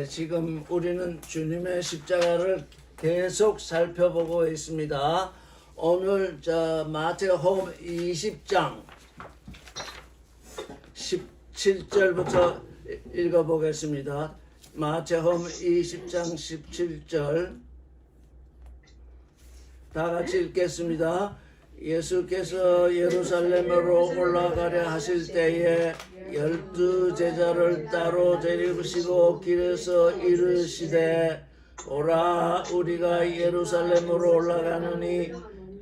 지금 우리는 주님의 십자가를 계속 살펴보고 있습니다. 오늘 마태복음 20장 17절부터 읽어보겠습니다. 마태복음 20장 17절 다 같이 읽겠습니다. 예수께서 예루살렘으로 올라가려 하실 때에 12 제자를 따로 데리시고 길에서 이르시되 오라 우리가 예루살렘으로 올라가느니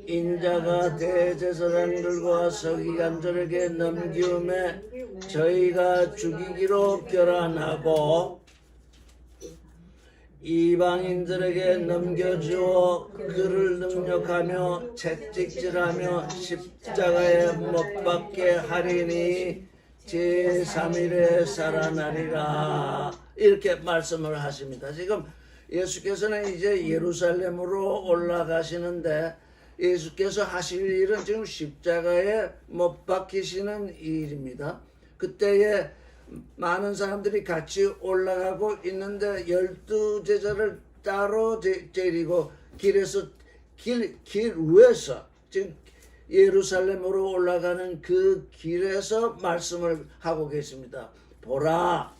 인자가 대제사장들과 서기관들에게 넘기움에 저희가 죽이기로 결단하고 이방인들에게 넘겨주어 그를 능욕하며 채찍질하며 십자가에 못 박게 하리니 제3일에 살아나리라. 이렇게 말씀을 하십니다. 지금 예수께서는 이제 예루살렘으로 올라가시는데 예수께서 하실 일은 지금 십자가에 못 박히시는 일입니다. 그때에 많은 사람들이 같이 올라가고 있는데 12 제자를 따로 데리고 길에서 길 위에서 지금 예루살렘으로 올라가는 그 길에서 말씀을 하고 계십니다. 보라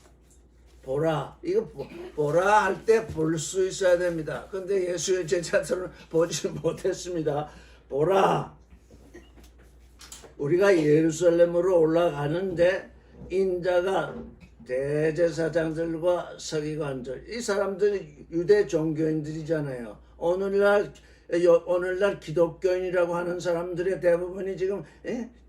이거 보라 할 때 볼 수 있어야 됩니다. 근데 예수의 제자들은 보지 못했습니다. 보라 우리가 예루살렘으로 올라가는데 인자가 대제사장들과 서기관들 이 사람들이 유대 종교인들이잖아요. 오늘날 기독교인이라고 하는 사람들의 대부분이 지금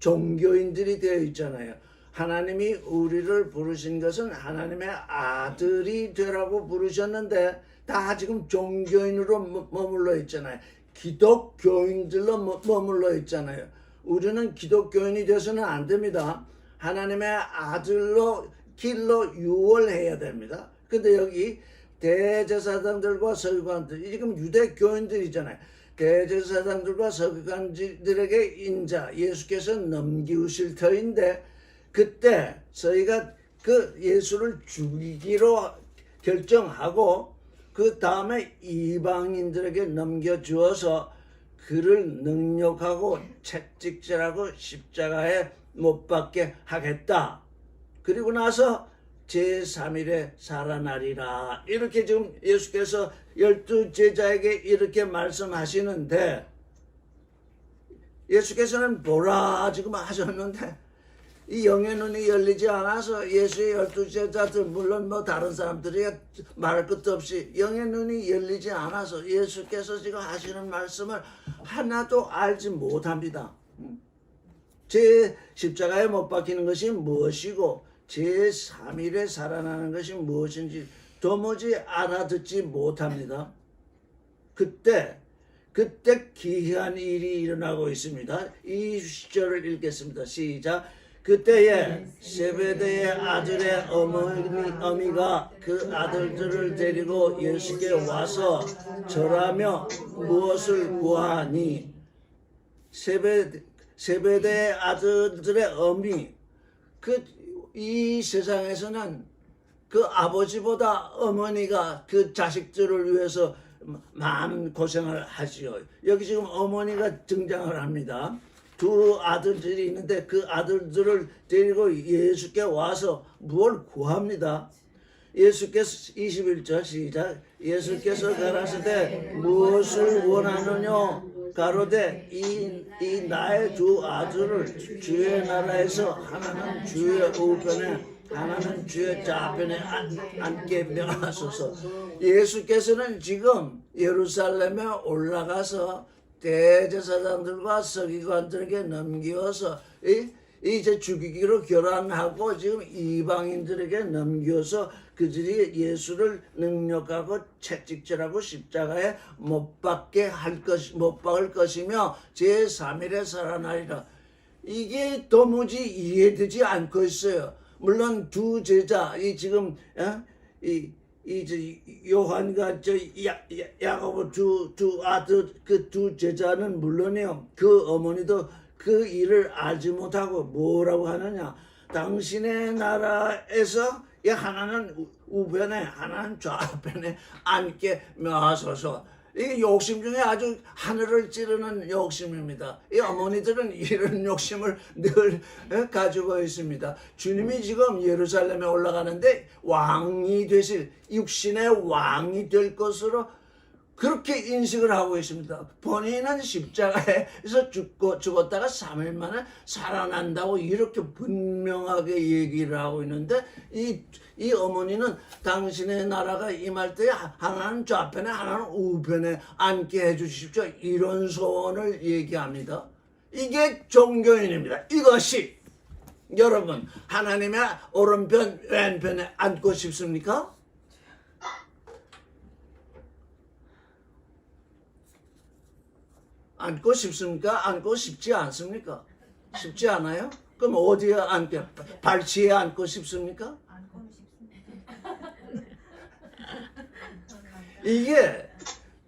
종교인들이 되어 있잖아요. 하나님이 우리를 부르신 것은 하나님의 아들이 되라고 부르셨는데 다 지금 종교인으로 머물러 있잖아요. 기독교인들로 머물러 있잖아요. 우리는 기독교인이 돼서는 안 됩니다. 하나님의 아들로 길로 유월해야 됩니다. 근데 여기 대제사장들과 서기관들 지금 유대교인들이잖아요. 대제사장들과 서기관들에게 인자 예수께서 넘기우실 터인데 그때 저희가 그 예수를 죽이기로 결정하고 그 다음에 이방인들에게 넘겨주어서 그를 능욕하고 채찍질하고 십자가에 못 박게 하겠다. 그리고 나서 제3일에 살아나리라. 이렇게 지금 예수께서 12 제자에게 이렇게 말씀하시는데 예수께서는 보라 지금 하셨는데 이 영의 눈이 열리지 않아서 예수의 12 제자들 물론 다른 사람들이 말할 것도 없이 영의 눈이 열리지 않아서 예수께서 지금 하시는 말씀을 하나도 알지 못합니다. 제 십자가에 못 박히는 것이 무엇이고 제3일에 살아나는 것이 무엇인지 도무지 알아듣지 못합니다. 그때 기이한 일이 일어나고 있습니다. 이 시절을 읽겠습니다. 시작. 그때에 세베대의 아들의 어미가 그 아들들을 데리고 예수께 와서 절하며 무엇을 구하니 세베대의 아들들의 어미 이 세상에서는 그 아버지보다 어머니가 그 자식들을 위해서 많은 고생을 하지요. 여기 지금 어머니가 등장을 합니다. 두 아들들이 있는데 그 아들들을 데리고 예수께 와서 뭘 구합니다. 예수께서 21절 시작. 예수께서 가라사대 무엇을 원하느냐 가로되 이 나의 두 아들을 주의 나라에서 하나는 주의 우편에 하나는 주의 좌편에 앉게 명하소서. 예수께서는 지금 예루살렘에 올라가서 대제사장들과 서기관들에게 넘기어서 이제 죽이기로 결단하고 지금 이방인들에게 넘겨서 그들이 예수를 능욕하고 채찍질하고 십자가에 못 박을 것이며 제3일에 살아나리라. 이게 도무지 이해되지 않고 있어요. 물론 두 제자 지금 요한과 야고보 두 아들 그 두 제자는 물론이요. 그 어머니도 그 일을 알지 못하고 뭐라고 하느냐. 당신의 나라에서 이 하나는 우편에 하나는 좌편에 앉게 마소서. 이게 욕심 중에 아주 하늘을 찌르는 욕심입니다. 이 어머니들은 이런 욕심을 늘 가지고 있습니다. 주님이 지금 예루살렘에 올라가는데 왕이 되실, 육신의 왕이 될 것으로 그렇게 인식을 하고 있습니다. 본인은 십자가에서 죽었다가 3일 만에 살아난다고 이렇게 분명하게 얘기를 하고 있는데 이 어머니는 당신의 나라가 임할 때 하나는 좌편에 하나는 우편에 앉게 해주십시오. 이런 소원을 얘기합니다. 이게 종교인입니다. 이것이 여러분 하나님의 오른편 왼편에 앉고 싶습니까? 앉고 싶습니까? 앉고 싶지 않습니까? 쉽지 않아요? 그럼 어디에 앉게? 발치에 앉고 싶습니까? 앉고 싶습니다.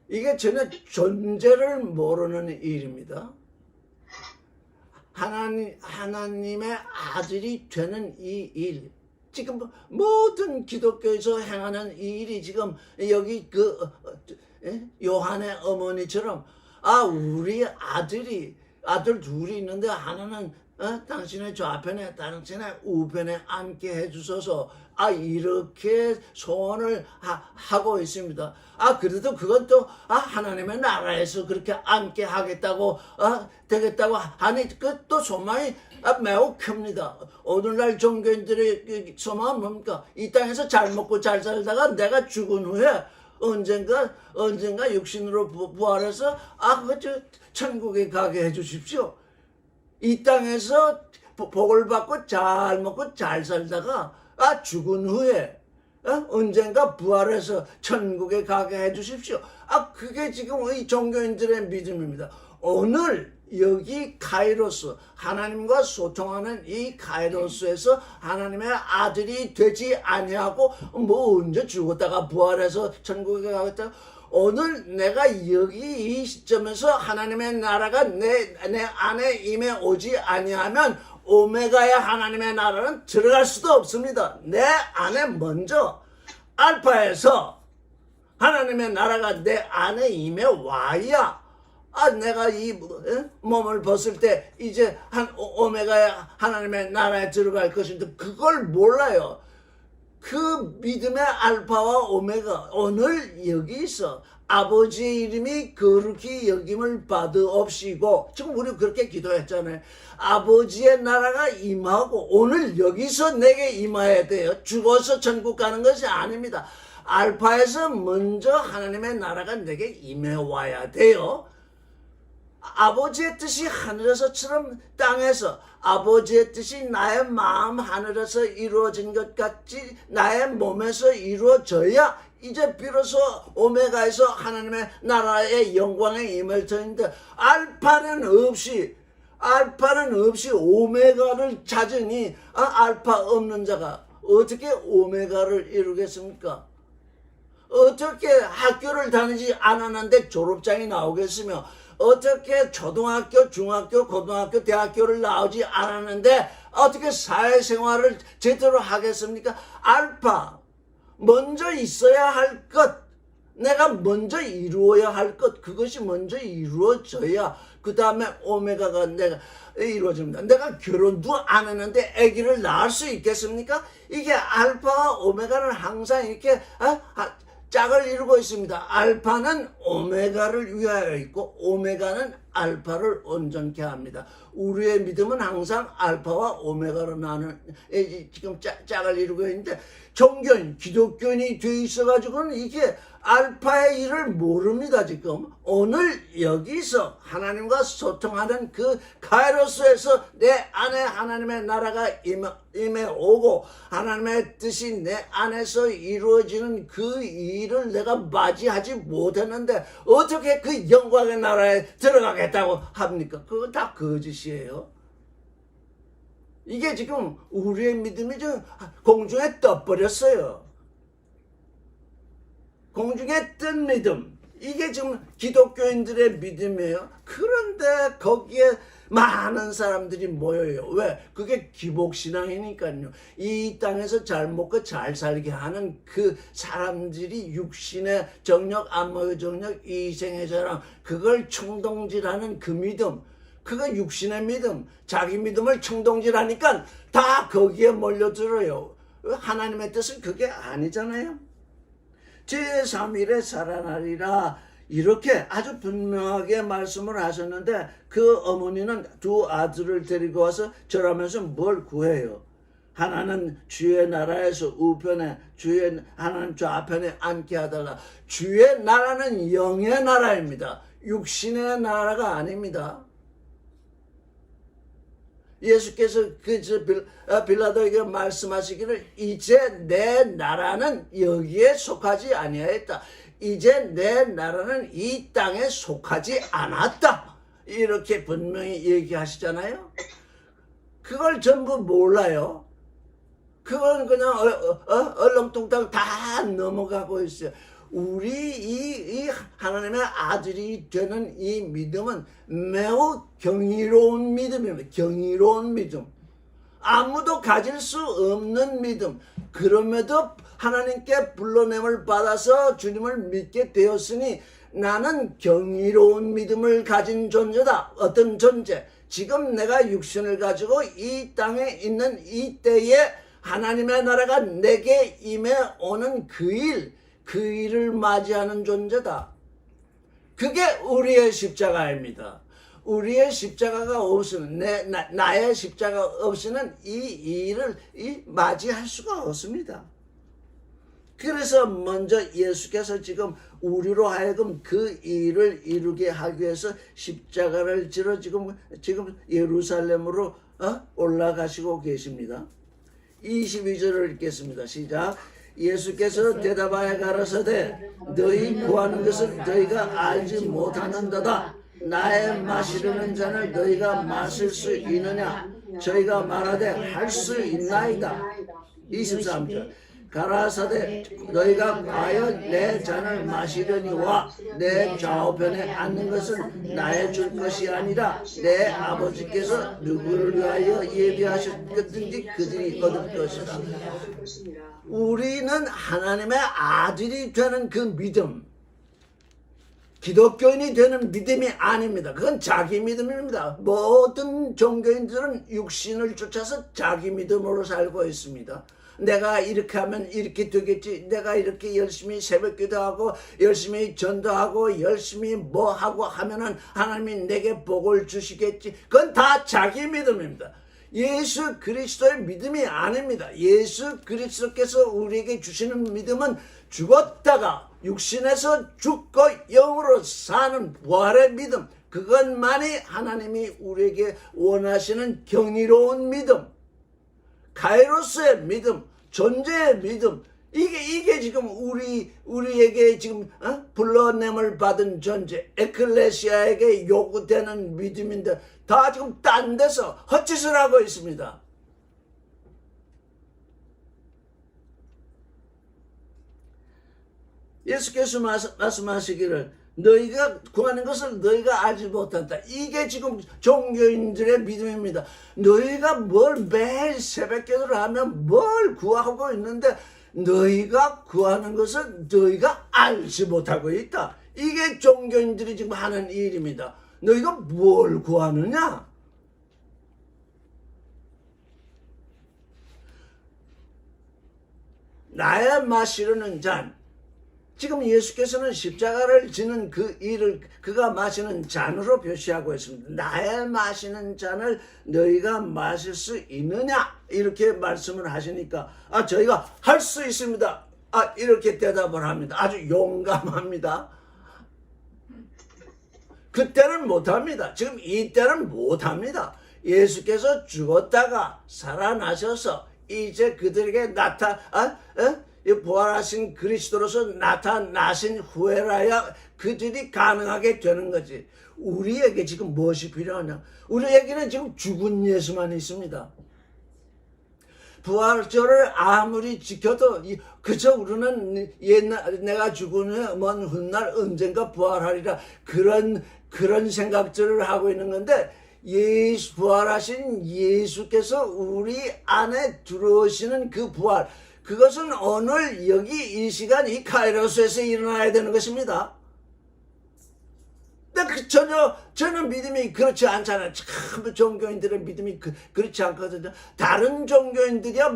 이게 전혀 존재를 모르는 일입니다. 하나님의 아들이 되는 이 일. 지금 모든 기독교에서 행하는 이 일이 지금 여기 요한의 어머니처럼 우리 아들 둘이 있는데 하나는 당신의 좌편에 당신의 우편에 앉게 해주소서. 이렇게 소원을 하고 있습니다. 그래도 그건 또 하나님의 나라에서 그렇게 앉게 하겠다고 되겠다고 하니 그 또 소망이 매우 큽니다. 오늘날 종교인들의 소망은 뭡니까? 이 땅에서 잘 먹고 잘 살다가 내가 죽은 후에 언젠가 육신으로 부활해서 천국에 가게 해주십시오. 이 땅에서 복을 받고 잘 먹고 잘 살다가 죽은 후에 언젠가 부활해서 천국에 가게 해주십시오. 그게 지금 이 종교인들의 믿음입니다. 오늘 여기 카이로스, 하나님과 소통하는 이 카이로스에서 하나님의 아들이 되지 아니하고 언제 죽었다가 부활해서 천국에 가겠다. 오늘 내가 여기 이 시점에서 하나님의 나라가 내 안에 임해 오지 아니하면 오메가의 하나님의 나라는 들어갈 수도 없습니다. 내 안에 먼저 알파에서 하나님의 나라가 내 안에 임해 와야 내가 이 몸을 벗을 때 이제 오메가의 하나님의 나라에 들어갈 것인데 그걸 몰라요. 그 믿음의 알파와 오메가 오늘 여기서 아버지의 이름이 거룩히 여김을 받으옵시고 지금 우리 그렇게 기도했잖아요. 아버지의 나라가 임하고 오늘 여기서 내게 임해야 돼요. 죽어서 천국 가는 것이 아닙니다. 알파에서 먼저 하나님의 나라가 내게 임해 와야 돼요. 아버지의 뜻이 하늘에서처럼 땅에서 아버지의 뜻이 나의 마음 하늘에서 이루어진 것 같이 나의 몸에서 이루어져야 이제 비로소 오메가에서 하나님의 나라의 영광에 임할 터인데 알파는 없이 오메가를 찾으니 알파 없는 자가 어떻게 오메가를 이루겠습니까? 어떻게 학교를 다니지 않았는데 졸업장이 나오겠으며 어떻게 초등학교, 중학교, 고등학교, 대학교를 나오지 않았는데 어떻게 사회생활을 제대로 하겠습니까? 알파, 먼저 있어야 할 것, 내가 먼저 이루어야 할 것, 그것이 먼저 이루어져야 그 다음에 오메가가 내가 이루어집니다. 내가 결혼도 안 했는데 아기를 낳을 수 있겠습니까? 이게 알파와 오메가는 항상 이렇게 짝을 이루고 있습니다. 알파는 오메가를 위하여 있고 오메가는 알파를 온전케 합니다. 우리의 믿음은 항상 알파와 오메가로 나는 지금 짝을 이루고 있는데 종교인, 기독교인이 돼 있어가지고는 이게 알파의 일을 모릅니다. 지금 오늘 여기서 하나님과 소통하는 그 카이로스에서 내 안에 하나님의 나라가 임해 오고 하나님의 뜻이 내 안에서 이루어지는 그 일을 내가 맞이하지 못했는데 어떻게 그 영광의 나라에 들어가겠다고 합니까? 그거 다 거짓이에요. 이게 지금 우리의 믿음이 좀 공중에 떠버렸어요. 공중에 뜬 믿음. 이게 지금 기독교인들의 믿음이에요. 그런데 거기에 많은 사람들이 모여요. 왜? 그게 기복신앙이니까요. 이 땅에서 잘 먹고 잘 살게 하는 그 사람들이 육신의 정력, 안목의 정력, 이생의 자랑, 그걸 청동질하는 그 믿음, 그거 육신의 믿음, 자기 믿음을 청동질하니까 다 거기에 몰려들어요. 하나님의 뜻은 그게 아니잖아요. 제3일에 살아나리라 이렇게 아주 분명하게 말씀을 하셨는데, 그 어머니는 두 아들을 데리고 와서 절하면서 뭘 구해요? 하나는 주의 나라에서 우편에, 하나는 좌편에 앉게 하달라. 주의 나라는 영의 나라입니다. 육신의 나라가 아닙니다. 예수께서 빌라도에게 말씀하시기를 이제 내 나라는 여기에 속하지 아니하였다. 이제 내 나라는 이 땅에 속하지 않았다. 이렇게 분명히 얘기하시잖아요. 그걸 전부 몰라요. 그건 그냥 얼렁뚱땅 다 넘어가고 있어요. 우리 이 하나님의 아들이 되는 이 믿음은 매우 경이로운 믿음입니다. 경이로운 믿음. 아무도 가질 수 없는 믿음. 그럼에도 하나님께 불러냄을 받아서 주님을 믿게 되었으니 나는 경이로운 믿음을 가진 존재다. 어떤 존재? 지금 내가 육신을 가지고 이 땅에 있는 이 때에 하나님의 나라가 내게 임해 오는 그 일을 맞이하는 존재다. 그게 우리의 십자가입니다. 우리의 십자가가 없으면, 나의 십자가 없이는 이 일을 맞이할 수가 없습니다. 그래서 먼저 예수께서 지금 우리로 하여금 그 일을 이루게 하기 위해서 십자가를 지러 지금 예루살렘으로 올라가시고 계십니다. 22절을 읽겠습니다. 시작. 예수께서 대답하여 가라사대 너희 구하는 것을 너희가 알지 못하는도다. 나의 마시려는 잔을 너희가 마실 수 있느냐? 저희가 말하되 할 수 있나이다. 23절. 가라사대 너희가 과연 내 잔을 마시려니와 내 좌우편에 앉는 것은 나의 줄 것이 아니라 내 아버지께서 누구를 위하여 예비하셨든지 그들이 얻을 것이다. 우리는 하나님의 아들이 되는 그 믿음, 기독교인이 되는 믿음이 아닙니다. 그건 자기 믿음입니다. 모든 종교인들은 육신을 쫓아서 자기 믿음으로 살고 있습니다. 내가 이렇게 하면 이렇게 되겠지. 내가 이렇게 열심히 새벽 기도하고 열심히 전도하고 열심히 뭐 하고 하면은 하나님이 내게 복을 주시겠지. 그건 다 자기 믿음입니다. 예수 그리스도의 믿음이 아닙니다. 예수 그리스도께서 우리에게 주시는 믿음은 죽었다가 육신에서 죽고 영으로 사는 부활의 믿음. 그것만이 하나님이 우리에게 원하시는 경이로운 믿음, 카이로스의 믿음, 존재의 믿음. 이게 지금 우리에게 지금 불러냄을 받은 존재, 에클레시아에게 요구되는 믿음인데 다 지금 딴 데서 헛짓을 하고 있습니다. 예수께서 말씀하시기를 너희가 구하는 것을 너희가 알지 못한다. 이게 지금 종교인들의 믿음입니다. 너희가 뭘 매일 새벽 기도를 하면 뭘 구하고 있는데 너희가 구하는 것을 너희가 알지 못하고 있다. 이게 종교인들이 지금 하는 일입니다. 너희가 뭘 구하느냐? 나의 마시려는 잔. 지금 예수께서는 십자가를 지는 그 일을 그가 마시는 잔으로 표시하고 있습니다. 나의 마시는 잔을 너희가 마실 수 있느냐? 이렇게 말씀을 하시니까 저희가 할 수 있습니다. 이렇게 대답을 합니다. 아주 용감합니다. 그때는 못합니다. 지금 이때는 못합니다. 예수께서 죽었다가 살아나셔서 이제 그들에게 부활하신 그리스도로서 나타나신 후에라야 그들이 가능하게 되는 거지. 우리에게 지금 무엇이 필요하냐? 우리에게는 지금 죽은 예수만 있습니다. 부활절을 아무리 지켜도 그저 우리는 내가 죽으면 훗날 언젠가 부활하리라 그런 생각들을 하고 있는 건데 부활하신 예수께서 우리 안에 들어오시는 그 부활, 그것은 오늘 여기 이 시간 이 카이로스에서 일어나야 되는 것입니다. 근데 저는 믿음이 그렇지 않잖아요. 참 종교인들의 믿음이 그렇지 않거든요. 다른 종교인들이야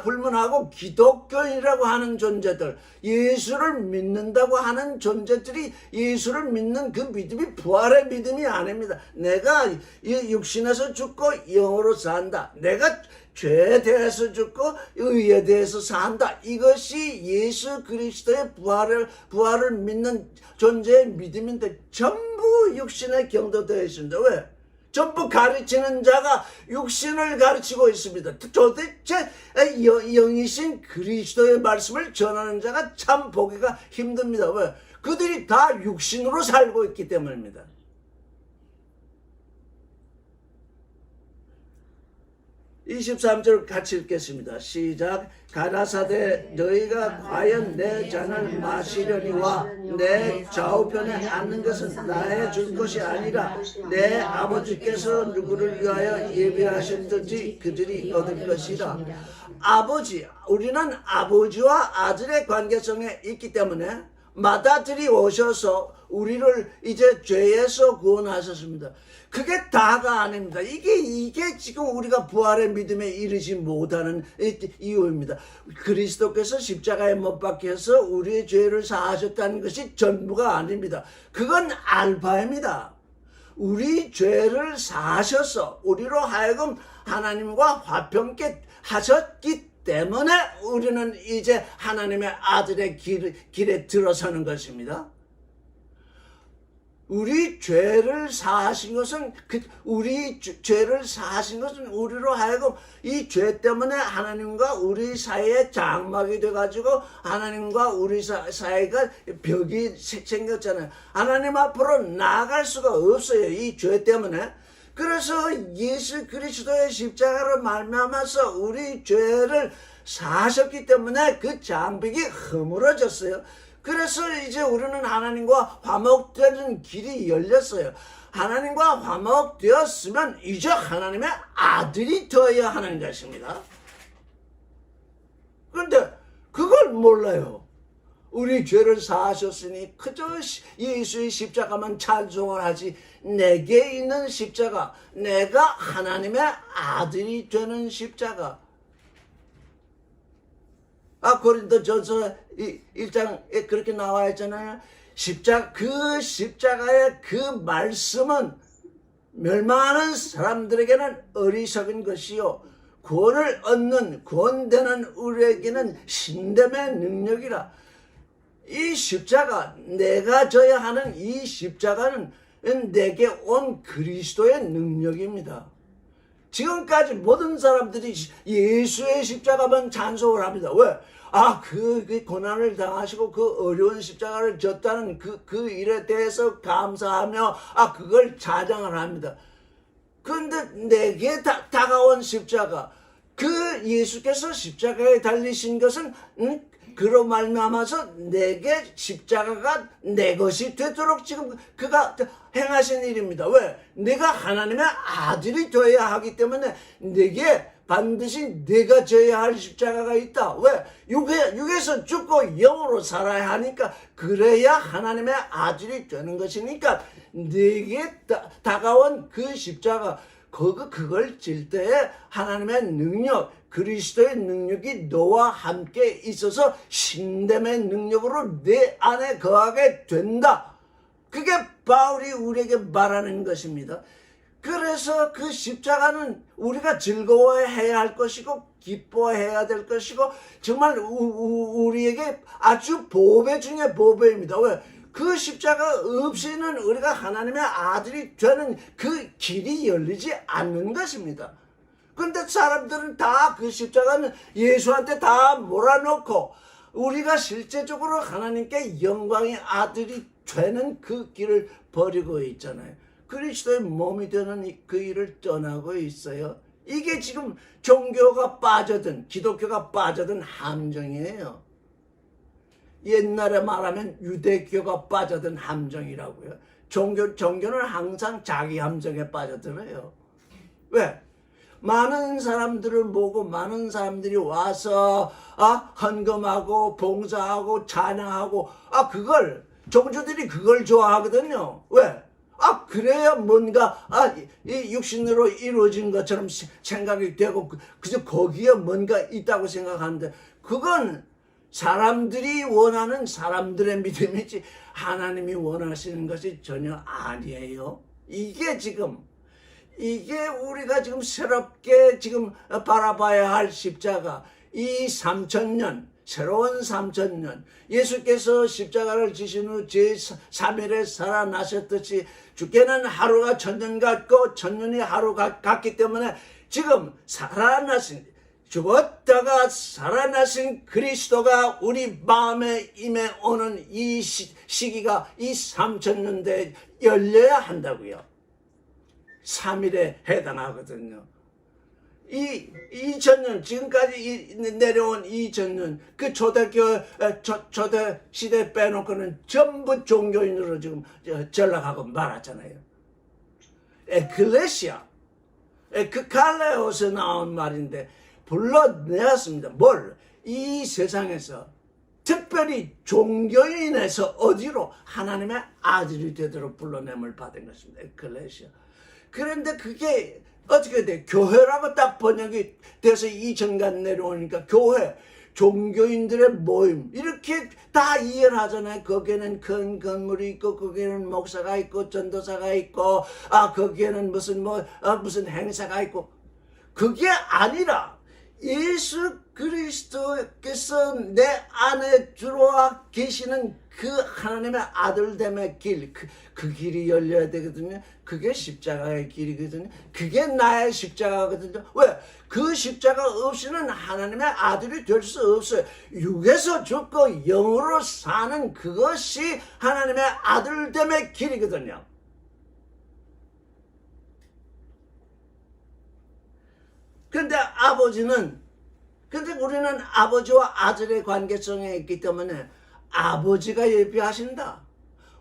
불문하고 기독교인이라고 하는 존재들, 예수를 믿는다고 하는 존재들이 예수를 믿는 그 믿음이 부활의 믿음이 아닙니다. 내가 이 육신에서 죽고 영으로 산다. 내가 죄에 대해서 죽고 의에 대해서 산다. 이것이 예수 그리스도의 부활을 믿는 존재의 믿음인데 전부 육신에 경도되어 있습니다. 왜? 전부 가르치는 자가 육신을 가르치고 있습니다. 도대체 영이신 그리스도의 말씀을 전하는 자가 참 보기가 힘듭니다. 왜? 그들이 다 육신으로 살고 있기 때문입니다. 23절 같이 읽겠습니다. 시작. 가라사대 너희가 과연 내 잔을 마시려니와 내 좌우편에 앉는 것은 나의 줄 것이 아니라 내 아버지께서 누구를 위하여 예비하셨든지 그들이 얻을 것이라. 아버지, 우리는 아버지와 아들의 관계성에 있기 때문에 맏아들이 오셔서 우리를 이제 죄에서 구원하셨습니다. 그게 다가 아닙니다. 이게 지금 우리가 부활의 믿음에 이르지 못하는 이유입니다. 그리스도께서 십자가에 못 박혀서 우리의 죄를 사하셨다는 것이 전부가 아닙니다. 그건 알파입니다. 우리 죄를 사하셔서 우리로 하여금 하나님과 화평케 하셨기 때문에 우리는 이제 하나님의 아들의 길에 들어서는 것입니다. 우리 죄를 사하신 것은 죄를 사하신 것은 우리로 하여금 이 죄 때문에 하나님과 우리 사이에 장막이 돼가지고 하나님과 우리 사이가 벽이 생겼잖아요. 하나님 앞으로 나아갈 수가 없어요. 이 죄 때문에. 그래서 예수 그리스도의 십자가로 말미암아서 우리 죄를 사하셨기 때문에 그 장벽이 허물어졌어요. 그래서 이제 우리는 하나님과 화목되는 길이 열렸어요. 하나님과 화목되었으면 이제 하나님의 아들이 되어야 하는 것입니다. 그런데 그걸 몰라요. 우리 죄를 사하셨으니 그저 예수의 십자가만 찬송을 하지, 내게 있는 십자가, 내가 하나님의 아들이 되는 십자가. 고린도전서 1장에 그렇게 나와 있잖아요. 그 십자가의 그 말씀은 멸망하는 사람들에게는 어리석은 것이요 구원을 얻는 구원되는 우리에게는 신됨의 능력이라. 이 십자가, 내가 져야 하는 이 십자가는 내게 온 그리스도의 능력입니다. 지금까지 모든 사람들이 예수의 십자가만 찬송을 합니다. 왜? 그 고난을 당하시고 그 어려운 십자가를 졌다는 그 일에 대해서 감사하며 그걸 자랑을 합니다. 그런데 내게 다가온 십자가, 그 예수께서 십자가에 달리신 것은 그로 말미암아서 내게 십자가가 내 것이 되도록 지금 그가 행하신 일입니다. 왜? 내가 하나님의 아들이 되어야 하기 때문에 내게 반드시 내가 져야 할 십자가가 있다. 왜? 육에서 죽고 영으로 살아야 하니까, 그래야 하나님의 아들이 되는 것이니까 내게 다가온 그 십자가, 그걸 질 때에 하나님의 능력, 그리스도의 능력이 너와 함께 있어서 신됨의 능력으로 내 안에 거하게 된다. 그게 바울이 우리에게 말하는 것입니다. 그래서 그 십자가는 우리가 즐거워해야 할 것이고 기뻐해야 될 것이고 정말 우리에게 아주 보배 중에 보배입니다. 왜? 그 십자가 없이는 우리가 하나님의 아들이 되는 그 길이 열리지 않는 것입니다. 근데 사람들은 다 그 십자가는 예수한테 다 몰아넣고 우리가 실제적으로 하나님께 영광의 아들이 되는 그 길을 버리고 있잖아요. 그리스도의 몸이 되는 그 일을 떠나고 있어요. 이게 지금 종교가 빠져든, 기독교가 빠져든 함정이에요. 옛날에 말하면 유대교가 빠져든 함정이라고요. 종교는 항상 자기 함정에 빠져들어요. 왜? 많은 사람들을 모으고 많은 사람들이 와서 헌금하고 봉사하고 찬양하고 그걸 종주들이 그걸 좋아하거든요. 왜? 그래야 뭔가 이 육신으로 이루어진 것처럼 생각이 되고 그저 거기에 뭔가 있다고 생각하는데 그건 사람들이 원하는 사람들의 믿음이지 하나님이 원하시는 것이 전혀 아니에요. 이게 우리가 지금 새롭게 지금 바라봐야 할 십자가, 이 3000년, 새로운 3000년, 예수께서 십자가를 지신 후 제3일에 살아나셨듯이 주께는 하루가 1000년 같고 1000년이 하루 같기 때문에 지금 죽었다가 살아나신 그리스도가 우리 마음에 임해 오는 이 시기가 이 3000년대에 열려야 한다고요. 3일에 해당하거든요. 이 2000년, 지금까지 내려온 2000년, 그 초대 시대 빼놓고는 전부 종교인으로 지금 전락하고 말았잖아요. 에클레시아, 에크칼레오에서 나온 말인데, 불러내었습니다. 이 세상에서 특별히 종교인에서 어디로 하나님의 아들이 되도록 불러냄을 받은 것입니다. 에클레시아. 그런데 그게 어떻게 돼? 교회라고 딱 번역이 돼서 2000년 내려오니까 교회, 종교인들의 모임 이렇게 다 이해를 하잖아요. 거기에는 큰 건물이 있고 거기에는 목사가 있고 전도사가 있고 거기에는 무슨 행사가 있고 그게 아니라 예수 그리스도께서 내 안에 들어와 계시는 그 하나님의 아들됨의 길, 그 길이 열려야 되거든요. 그게 십자가의 길이거든요. 그게 나의 십자가거든요. 왜? 그 십자가 없이는 하나님의 아들이 될 수 없어요. 육에서 죽고 영으로 사는 그것이 하나님의 아들됨의 길이거든요. 근데 우리는 아버지와 아들의 관계성에 있기 때문에 아버지가 예비하신다.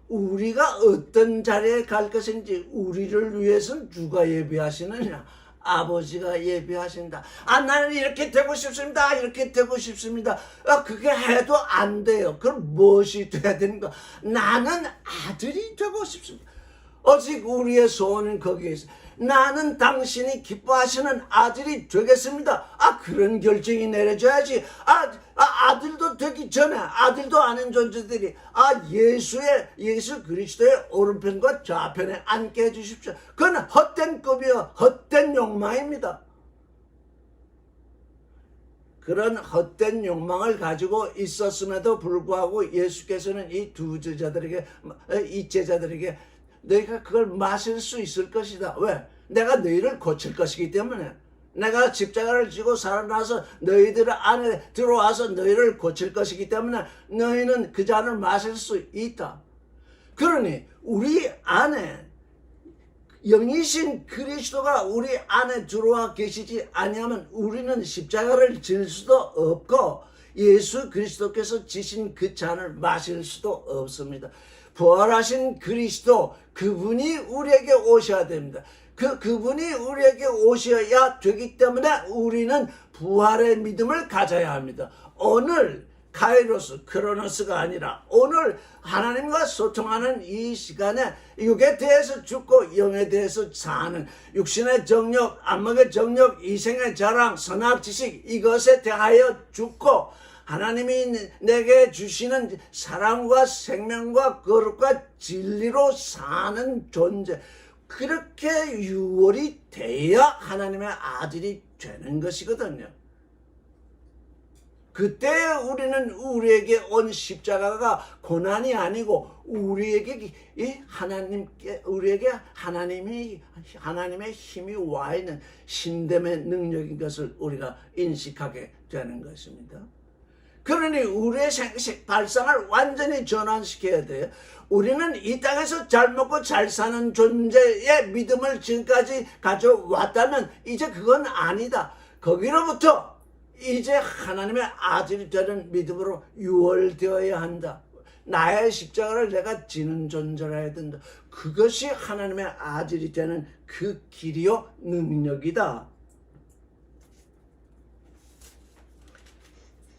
우리가 어떤 자리에 갈 것인지 우리를 위해서는 누가 예비하시느냐? 아버지가 예비하신다. 나는 이렇게 되고 싶습니다. 이렇게 되고 싶습니다. 그게 해도 안 돼요. 그럼 무엇이 돼야 되는가? 나는 아들이 되고 싶습니다. 오직 우리의 소원은 거기에 있어. 나는 당신이 기뻐하시는 아들이 되겠습니다. 그런 결정이 내려져야지. 아들도 되기 전에 아들도 아닌 존재들이 예수 그리스도의 오른편과 좌편에 앉게 해주십시오. 그건 헛된 꿈이요, 헛된 욕망입니다. 그런 헛된 욕망을 가지고 있었음에도 불구하고 예수께서는 이 제자들에게 너희가 그걸 마실 수 있을 것이다. 왜? 내가 너희를 고칠 것이기 때문에. 내가 십자가를 지고 살아나서 너희들 안에 들어와서 너희를 고칠 것이기 때문에 너희는 그 잔을 마실 수 있다. 그러니 우리 안에 영이신 그리스도가 우리 안에 들어와 계시지 아니하면 우리는 십자가를 질 수도 없고 예수 그리스도께서 지신 그 잔을 마실 수도 없습니다. 부활하신 그리스도, 그분이 우리에게 오셔야 됩니다. 그분이 우리에게 오셔야 되기 때문에 우리는 부활의 믿음을 가져야 합니다. 오늘 카이로스, 크로노스가 아니라 오늘 하나님과 소통하는 이 시간에 육에 대해서 죽고 영에 대해서 사는 육신의 정욕, 안목의 정욕, 이생의 자랑, 선악 지식 이것에 대하여 죽고 하나님이 내게 주시는 사랑과 생명과 거룩과 진리로 사는 존재, 그렇게 유월이 돼야 하나님의 아들이 되는 것이거든요. 그때 우리에게 온 십자가가 고난이 아니고 우리에게 하나님의 힘이 와 있는 신됨의 능력인 것을 우리가 인식하게 되는 것입니다. 그러니 우리의 발상을 완전히 전환시켜야 돼요. 우리는 이 땅에서 잘 먹고 잘 사는 존재의 믿음을 지금까지 가져왔다면 이제 그건 아니다. 거기로부터 이제 하나님의 아들이 되는 믿음으로 유월되어야 한다. 나의 십자가를 내가 지는 존재라 해야 된다. 그것이 하나님의 아들이 되는 그 길이요 능력이다.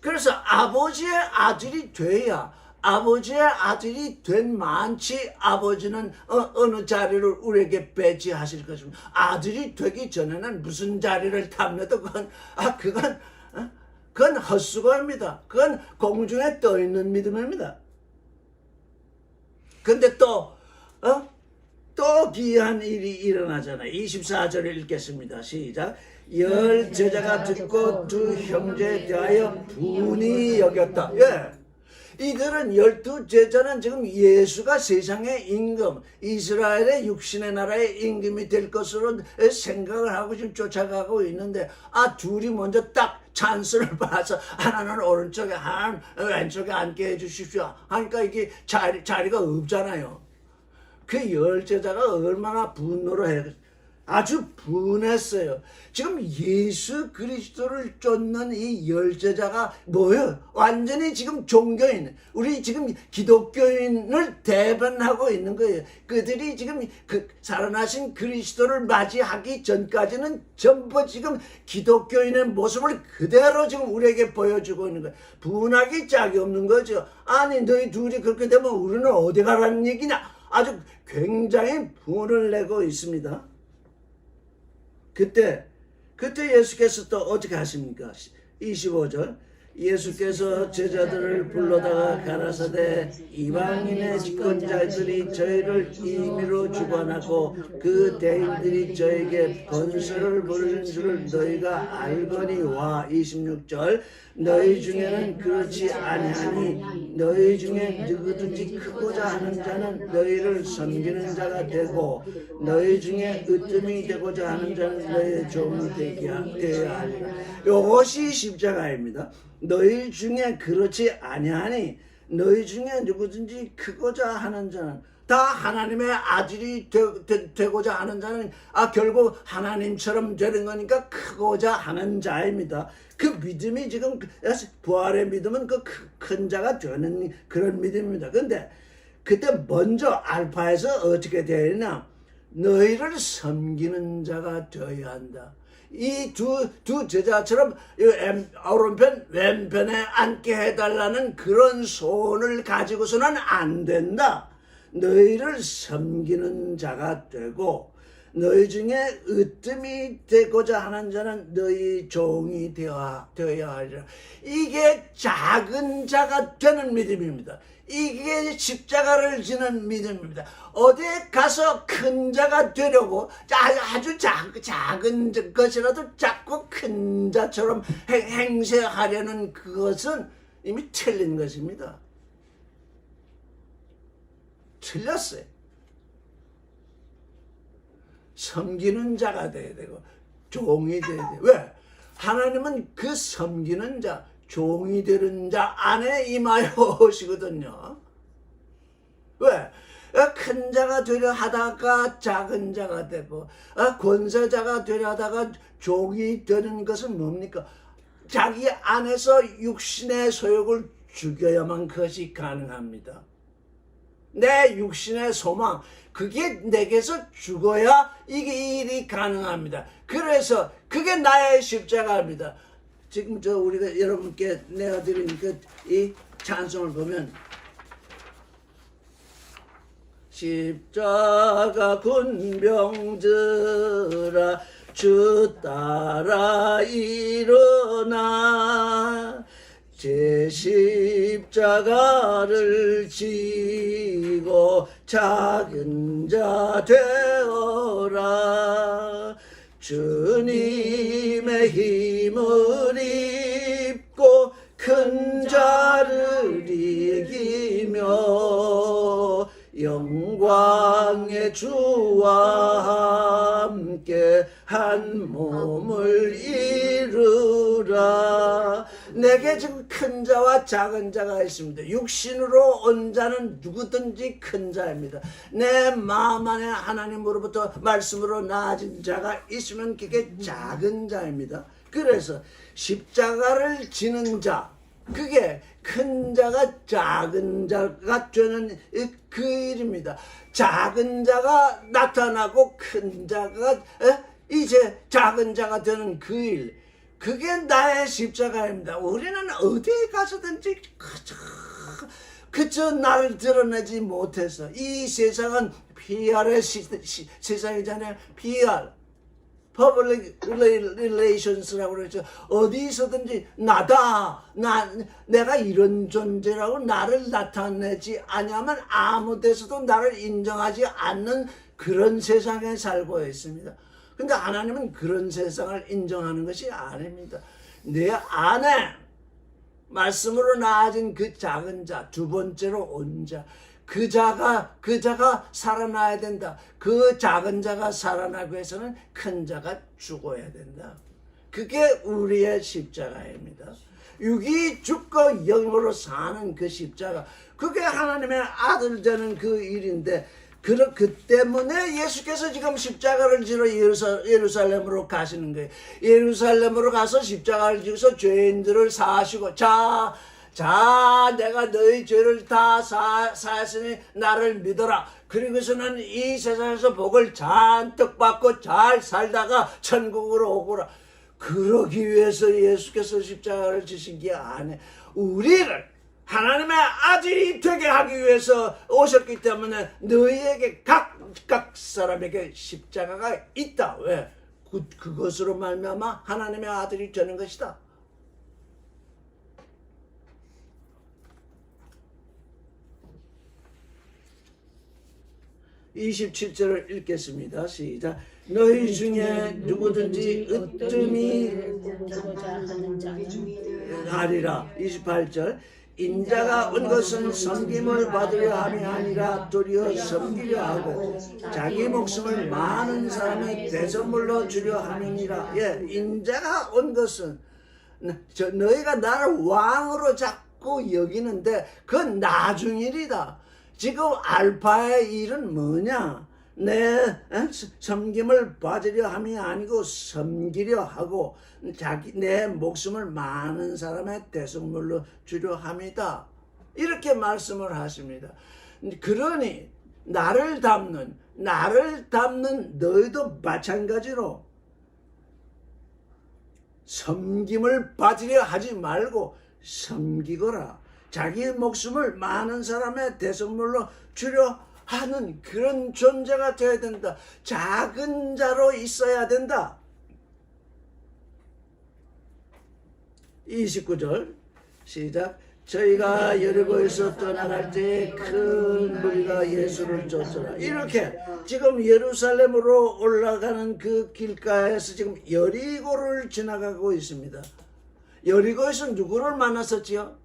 그래서 아버지의 아들이 돼야, 아버지의 아들이 된 만치 아버지는 어느 자리를 우리에게 배치하실 것입니다. 아들이 되기 전에는 무슨 자리를 탐내도 그건 헛수고입니다. 그건 공중에 떠 있는 믿음입니다. 근데 또 귀한 일이 일어나잖아요. 24절을 읽겠습니다. 시작. 열 제자가 듣고 두 형제에 대하여 분이 여겼다. 예. 이들은 12제자는 지금 예수가 세상의 임금, 이스라엘의 육신의 나라의 임금이 될 것으로 생각을 하고 지금 쫓아가고 있는데, 둘이 먼저 딱 찬스를 봐서 하나는 오른쪽에 하나는 왼쪽에 앉게 해주십시오 하니까 이게 자리가 없잖아요. 그 10제자가 얼마나 분노를 해요. 아주 분했어요. 지금 예수 그리스도를 쫓는 이 10제자가 뭐예요? 완전히 지금 종교인, 우리 지금 기독교인을 대변하고 있는 거예요. 그들이 지금 그 살아나신 그리스도를 맞이하기 전까지는 전부 지금 기독교인의 모습을 그대로 지금 우리에게 보여주고 있는 거예요. 분하기 짝이 없는 거죠. 아니 너희 둘이 그렇게 되면 우리는 어디 가라는 얘기냐? 아주 굉장히 분을 내고 있습니다. 그때 예수께서 또 어떻게 하십니까? 25절. 예수께서 제자들을 불러다가 가라사대 이방인의 집권자들이 저희를 임의로 주관하고 그 대인들이 저에게 번수를 부르는 줄을 너희가 알거니와. 26절. 너희 중에는 그렇지 아니하니 너희 중에 누구든지 크고자 하는 자는 너희를 섬기는 자가 되고 너희 중에 으뜸이 되고자 하는 자는 너희의 종이 되어야 하리라. 이것이 십자가입니다. 너희 중에 그렇지 아니하니 너희 중에 누구든지 크고자 하는 자는, 다 하나님의 아들이 되고자 하는 자는 결국 하나님처럼 되는 거니까 크고자 하는 자입니다. 그 믿음이 지금 부활의 믿음은 그 큰 자가 되는 그런 믿음입니다. 근데 그때 먼저 알파에서 어떻게 되느냐? 너희를 섬기는 자가 되어야 한다. 이 두 제자처럼 오른편 왼편에 앉게 해달라는 그런 소원을 가지고서는 안 된다. 너희를 섬기는 자가 되고 너희 중에 으뜸이 되고자 하는 자는 너희 종이 되어야 하리라. 이게 작은 자가 되는 믿음입니다. 이게 십자가를 지는 믿음입니다. 어디에 가서 큰 자가 되려고 아주 작은 것이라도 자꾸 큰 자처럼 행세하려는 그것은 이미 틀린 것입니다. 틀렸어요. 섬기는 자가 돼야 되고 종이 돼야 돼요. 왜? 하나님은 그 섬기는 자, 종이 되는 자 안에 임하여 오시거든요. 왜? 큰 자가 되려 하다가 작은 자가 되고 권세자가 되려 하다가 종이 되는 것은 뭡니까? 자기 안에서 육신의 소욕을 죽여야만 그것이 가능합니다. 내 육신의 소망, 그게 내게서 죽어야 이게 일이 가능합니다. 그래서 그게 나의 십자가입니다. 지금 우리가 여러분께 내가 드린 이 찬송을 보면 십자가 군병들아 주 따라 일어나 제 십자가를 지고 작은 자 되어라. 주님의 힘을 입고 큰 자를 이기며 영광의 주와 함께 한 몸을 이루라. 내게 지금 큰 자와 작은 자가 있습니다. 육신으로 온 자는 누구든지 큰 자입니다. 내 마음 안에 하나님으로부터 말씀으로 나아진 자가 있으면 그게 작은 자입니다. 그래서 십자가를 지는 자, 그게 큰 자가 작은 자가 되는 그 일입니다. 작은 자가 나타나고 큰 자가 이제 작은 자가 되는 그 일, 그게 나의 십자가입니다. 우리는 어디에 가서든지 그저 나를 드러내지 못해서, 이 세상은 PR의 세상이잖아요. PR, Public Relations라고 그러죠. 어디서든지 내가 이런 존재라고 나를 나타내지 아니하면 아무 데서도 나를 인정하지 않는 그런 세상에 살고 있습니다. 근데 하나님은 그런 세상을 인정하는 것이 아닙니다. 내 안에 말씀으로 나아진 그 작은 자, 두 번째로 온 자, 그 자가 살아나야 된다. 그 작은 자가 살아나기 위해서는 큰 자가 죽어야 된다. 그게 우리의 십자가입니다. 육이 죽고 영으로 사는 그 십자가, 그게 하나님의 아들 되는 그 일인데, 그 때문에 예수께서 지금 십자가를 지러 예루살렘으로 가시는 거예요. 예루살렘으로 가서 십자가를 지어서 죄인들을 사하시고, 자, 내가 너희 죄를 다 사했으니 나를 믿어라. 그리고서는 이 세상에서 복을 잔뜩 받고 잘 살다가 천국으로 오거라. 그러기 위해서 예수께서 십자가를 지신 게 아니에요. 우리를 하나님의 아들이 되게 하기 위해서 오셨기 때문에 너희에게 각 사람에게 십자가가 있다. 왜? 그것으로 말미암아 하나님의 아들이 되는 것이다. (27절을) 읽겠습니다. 시작. 너희 중에 누구든지 으뜸이 하리라. (28절) 인자가 온 것은 섬김을 받으려 함이 아니라 도리어 섬기려 하고 자기 목숨을 많은 사람의 대선물로 주려 함이니라. 예, 인자가 온 것은, 너희가 나를 왕으로 자꾸 여기는데 그건 나중 일이다. 지금 알파의 일은 뭐냐? 내 섬김을 받으려 함이 아니고 섬기려 하고 내 목숨을 많은 사람의 대속물로 주려 함이다. 이렇게 말씀을 하십니다. 그러니 나를 담는 너희도 마찬가지로 섬김을 받으려 하지 말고 섬기거라. 자기 목숨을 많은 사람의 대속물로 주려 하는 그런 존재가 되어야 된다. 작은 자로 있어야 된다. 29절 시작. 저희가 여리고에서 떠나갈 때 큰 무리가 예수를 쫓더라. 이렇게 지금 예루살렘으로 올라가는 그 길가에서 지금 여리고를 지나가고 있습니다. 여리고에서 누구를 만났었지요?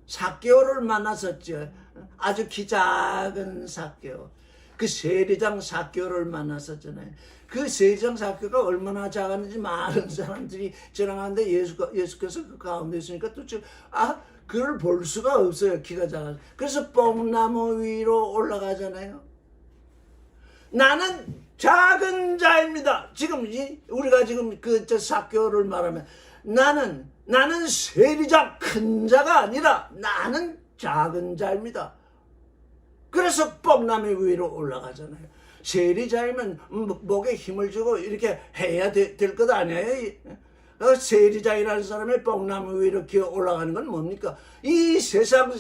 삭개오를 만났었죠. 아주 키 작은 삭개오. 그 세리장 삭개오를 만났었잖아요. 그 세리장 삭개오가 얼마나 작았는지 많은 사람들이 전하는데 예수께서 그 가운데 있으니까 또 지금 그걸 볼 수가 없어요. 키가 작아서. 그래서 뽕나무 위로 올라가잖아요. 나는 작은 자입니다. 지금 우리가 지금 삭개오를 말하면 나는 세리장 큰 자가 아니라 나는 작은 자입니다. 그래서 뽕나무 위로 올라가잖아요. 세리자이면 목에 힘을 주고 이렇게 해야 될 것 아니에요? 세리자이라는 사람이 뽕나무 위로 기어 올라가는 건 뭡니까? 이 세상에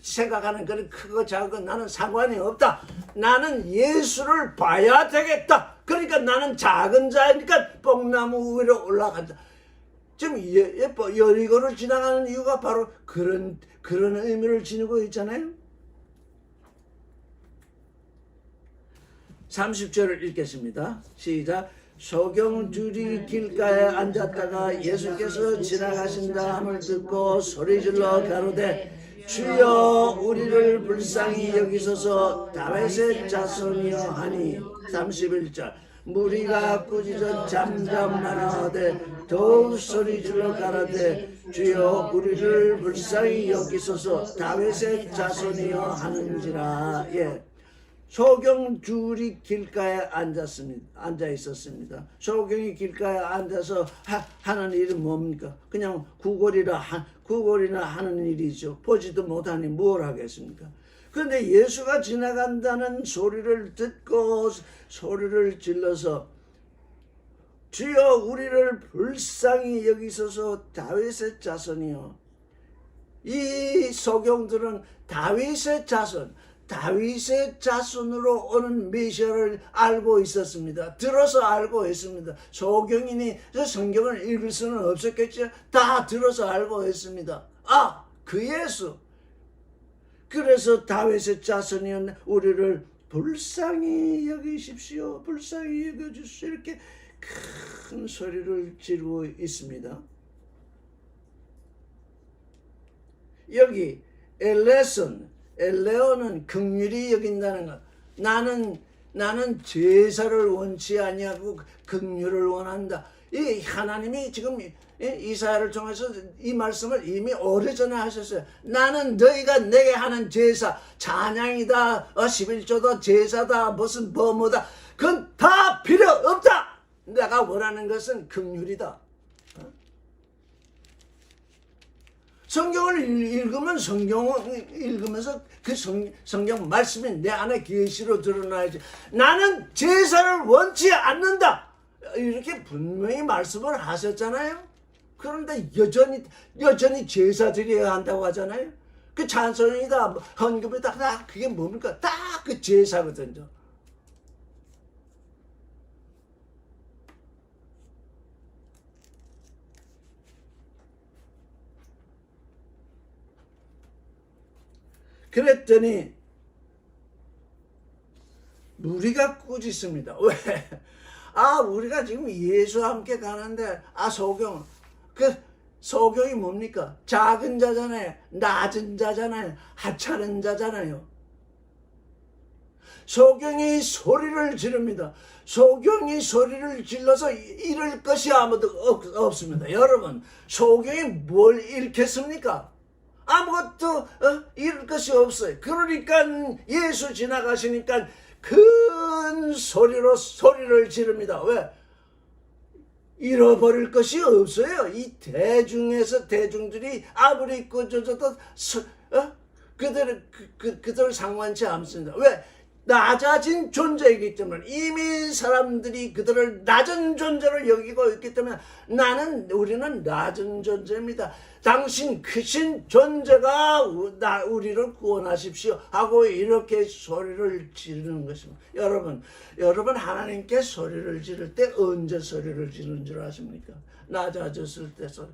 생각하는 그런 크고 작은 나는 상관이 없다. 나는 예수를 봐야 되겠다. 그러니까 나는 작은 자니까 뽕나무 위로 올라간다. 지금 여리고를 지나가는 이유가 바로 그런 의미를 지니고 있잖아요. 30절을 읽겠습니다. 시작. 소경줄이 길가에 앉았다가 예수께서 지나가신 다음을 듣고 소리질러 가로되 주여 우리를 불쌍히 여기소서 다윗의 자손이여 하니. 31절. 무리가 꾸짖어 잠잠하되 더욱 소리질러 가라되 주여 우리를 불쌍히 여기소서 다윗의 자손이여 하는지라. 예. 소경 둘이 길가에 앉아 있었습니다. 소경이 길가에 앉아서 하는 일이 뭡니까? 그냥 구걸이나 하는 일이죠. 보지도 못하니 뭘 하겠습니까? 그런데 예수가 지나간다는 소리를 듣고 소리를 질러서 주여 우리를 불쌍히 여기소서 다윗의 자손이요. 이 소경들은 다윗의 자손으로 오는 메시아를 알고 있었습니다. 들어서 알고 있습니다. 소경이니 성경을 읽을 수는 없었겠죠. 다 들어서 알고 있습니다. 아, 그 예수. 그래서 다윗의 자손이었네. 우리를 불쌍히 여기십시오. 불쌍히 여겨주십시오. 이렇게 큰 소리를 지르고 있습니다. 여기 엘레오는 긍휼히 여긴다는 것. 나는 제사를 원치 아니하고 긍휼을 원한다. 이 하나님이 지금 이사야를 통해서 이 말씀을 이미 오래전에 하셨어요. 나는 너희가 내게 하는 제사, 찬양이다, 11조다, 제사다, 무슨 뭐다, 그건 다 필요 없다. 내가 원하는 것은 긍휼이다. 성경을 읽으면 성경을 읽으면서 그 성경 말씀이 내 안에 계시로 드러나야지. 나는 제사를 원치 않는다. 이렇게 분명히 말씀을 하셨잖아요. 그런데 여전히 제사 드려야 한다고 하잖아요. 그 찬송이다, 헌금이다, 다 그게 뭡니까? 다 그 제사거든요. 그랬더니 무리가 꾸짖습니다. 왜? 우리가 지금 예수와 함께 가는데 소경이 뭡니까? 작은 자잖아요. 낮은 자잖아요. 하찮은 자잖아요. 소경이 소리를 지릅니다. 소경이 소리를 질러서 잃을 것이 아무도 없습니다. 여러분, 소경이 뭘 잃겠습니까? 아무것도 잃을 것이 없어요. 그러니까 예수 지나가시니까 큰 소리로 소리를 지릅니다. 왜? 잃어버릴 것이 없어요. 이 대중들이 아무리 꾸짖어도 그들 상관치 않습니다. 왜? 낮아진 존재이기 때문에, 이미 사람들이 그들을 낮은 존재로 여기고 있기 때문에 우리는 낮은 존재입니다. 당신 크신 존재가 우리를 구원하십시오 하고 이렇게 소리를 지르는 것입니다. 여러분 하나님께 소리를 지를 때 언제 소리를 지르는 줄 아십니까? 낮아졌을 때 소리.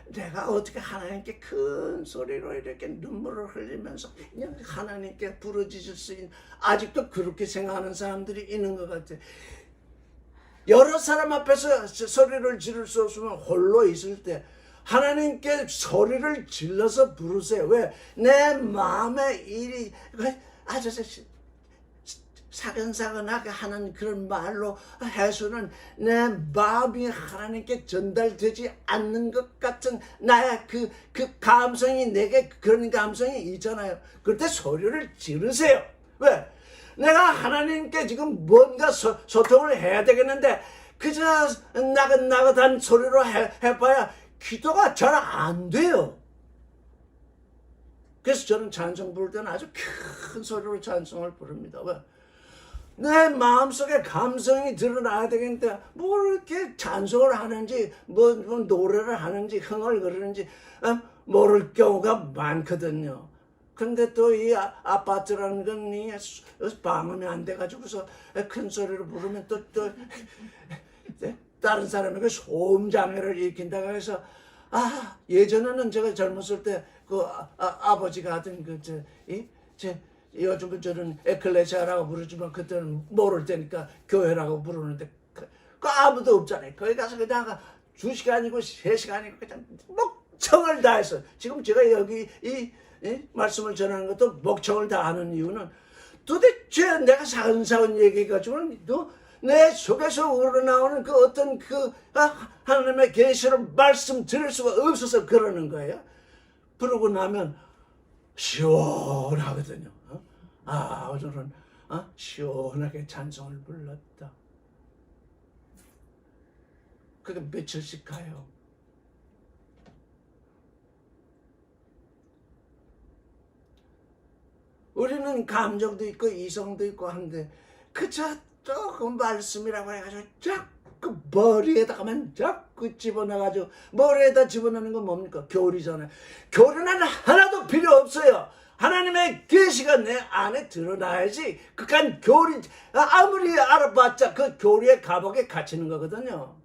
내가 어떻게 하나님께 큰 소리로 이렇게 눈물을 흘리면서 그냥 하나님께 부르짖을 수 있는, 아직도 그렇게 생각하는 사람들이 있는 것 같아요. 여러 사람 앞에서 소리를 지를 수 없으면 홀로 있을 때 하나님께 소리를 질러서 부르세요. 왜? 내 마음의 일이 아주 사근사근하게 하는 그런 말로 해서는 내 마음이 하나님께 전달되지 않는 것 같은 나의 그 감성이, 내게 그런 감성이 있잖아요. 그럴 때 소리를 지르세요. 왜? 내가 하나님께 지금 뭔가 소통을 해야 되겠는데 그저 나긋나긋한 소리로 해봐야 기도가 잘 안 돼요. 그래서 저는 찬송 부를 때는 아주 큰 소리로 찬송을 부릅니다. 왜? 내 마음속에 감성이 드러나야 되겠는데 뭘 이렇게 찬송을 하는지 뭐 노래를 하는지 흥얼거리는지 모를 경우가 많거든요. 근데 또 이 아파트라는 건 방음이 안 돼가지고서 큰 소리로 부르면 또 다른 사람에게 소음 장애를 일으킨다고 해서 예전에는 제가 젊었을 때 그 아버지가 하던 요즘은 저는 에클레시아라고 부르지만 그때는 모를 때니까 교회라고 부르는데 그 아무도 없잖아요. 거기 가서 그냥 2시간이고 3시간이고 그냥 목청을 다해서, 지금 제가 여기 이 말씀을 전하는 것도 목청을 다하는 이유는 도대체 내가 사근사근 얘기해가지고는 내 속에서 우러나오는 그 어떤 하나님의 계시를 말씀 들을 수가 없어서 그러는 거예요. 부르고 나면 시원하거든요. 오늘은 시원하게 찬송을 불렀다. 그게 며칠씩 가요. 우리는 감정도 있고 이성도 있고 한데 그저 조금 말씀이라고 해가지고 자꾸 머리에다가만 자꾸 집어넣어가지고 머리에다 집어넣는 건 뭡니까? 교리잖아요. 교리는 하나도 필요 없어요. 하나님의 계시가 내 안에 드러나야지. 그간 교리 아무리 알아봤자 그 교리의 감옥에 갇히는 거거든요.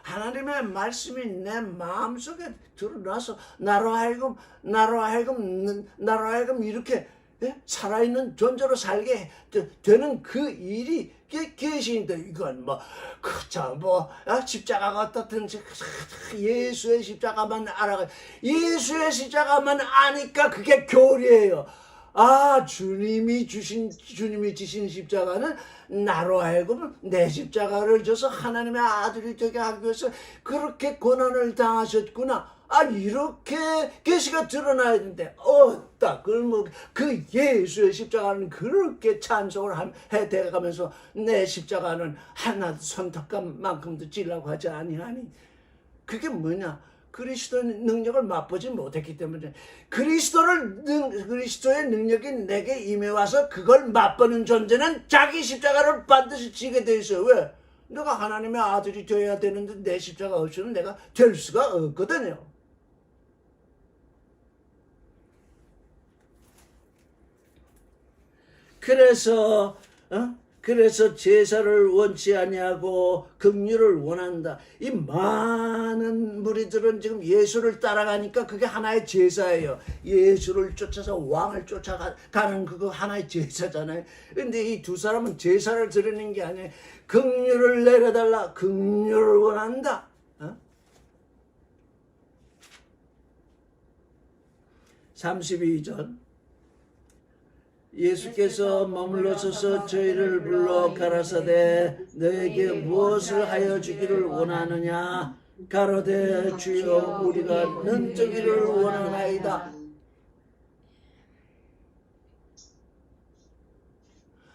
하나님의 말씀이 내 마음속에 드러나서 나로 하여금 이렇게 살아있는 존재로 살게 되는 그 일이 계시인데 이건 십자가가 어떻든지 예수의 십자가만 알아가 예수의 십자가만 아니까 그게 교리예요. 주님이 지신 십자가는 나로 하여금 내 십자가를 져서 하나님의 아들이 되게 하기 위해서 그렇게 고난을 당하셨구나. 이렇게 계시가 드러나야 되는데 그 예수의 십자가는 그렇게 찬송을 해대가면서 내 십자가는 하나도 손톱감만큼도 찔라고 하지 아니하니. 그게 뭐냐? 그리스도의 능력을 맛보지 못했기 때문에 그리스도의 능력이 내게 임해와서 그걸 맛보는 존재는 자기 십자가를 반드시 지게 돼 있어요. 왜? 내가 하나님의 아들이 되어야 되는데 내 십자가 없이는 내가 될 수가 없거든요. 그래서 제사를 원치 아니하고 긍휼을 원한다. 이 많은 무리들은 지금 예수를 따라가니까 그게 하나의 제사예요. 예수를 쫓아서 왕을 쫓아가는 그거 하나의 제사잖아요. 근데 이 두 사람은 제사를 드리는 게 아니에요. 긍휼을 내려달라. 긍휼을 원한다. 32절 예수께서 머물러서서 저희를 불러 가라사대 너에게 무엇을 하여 주기를 원하느냐 가로되 주여 우리가 눈뜨기를 원하나이다.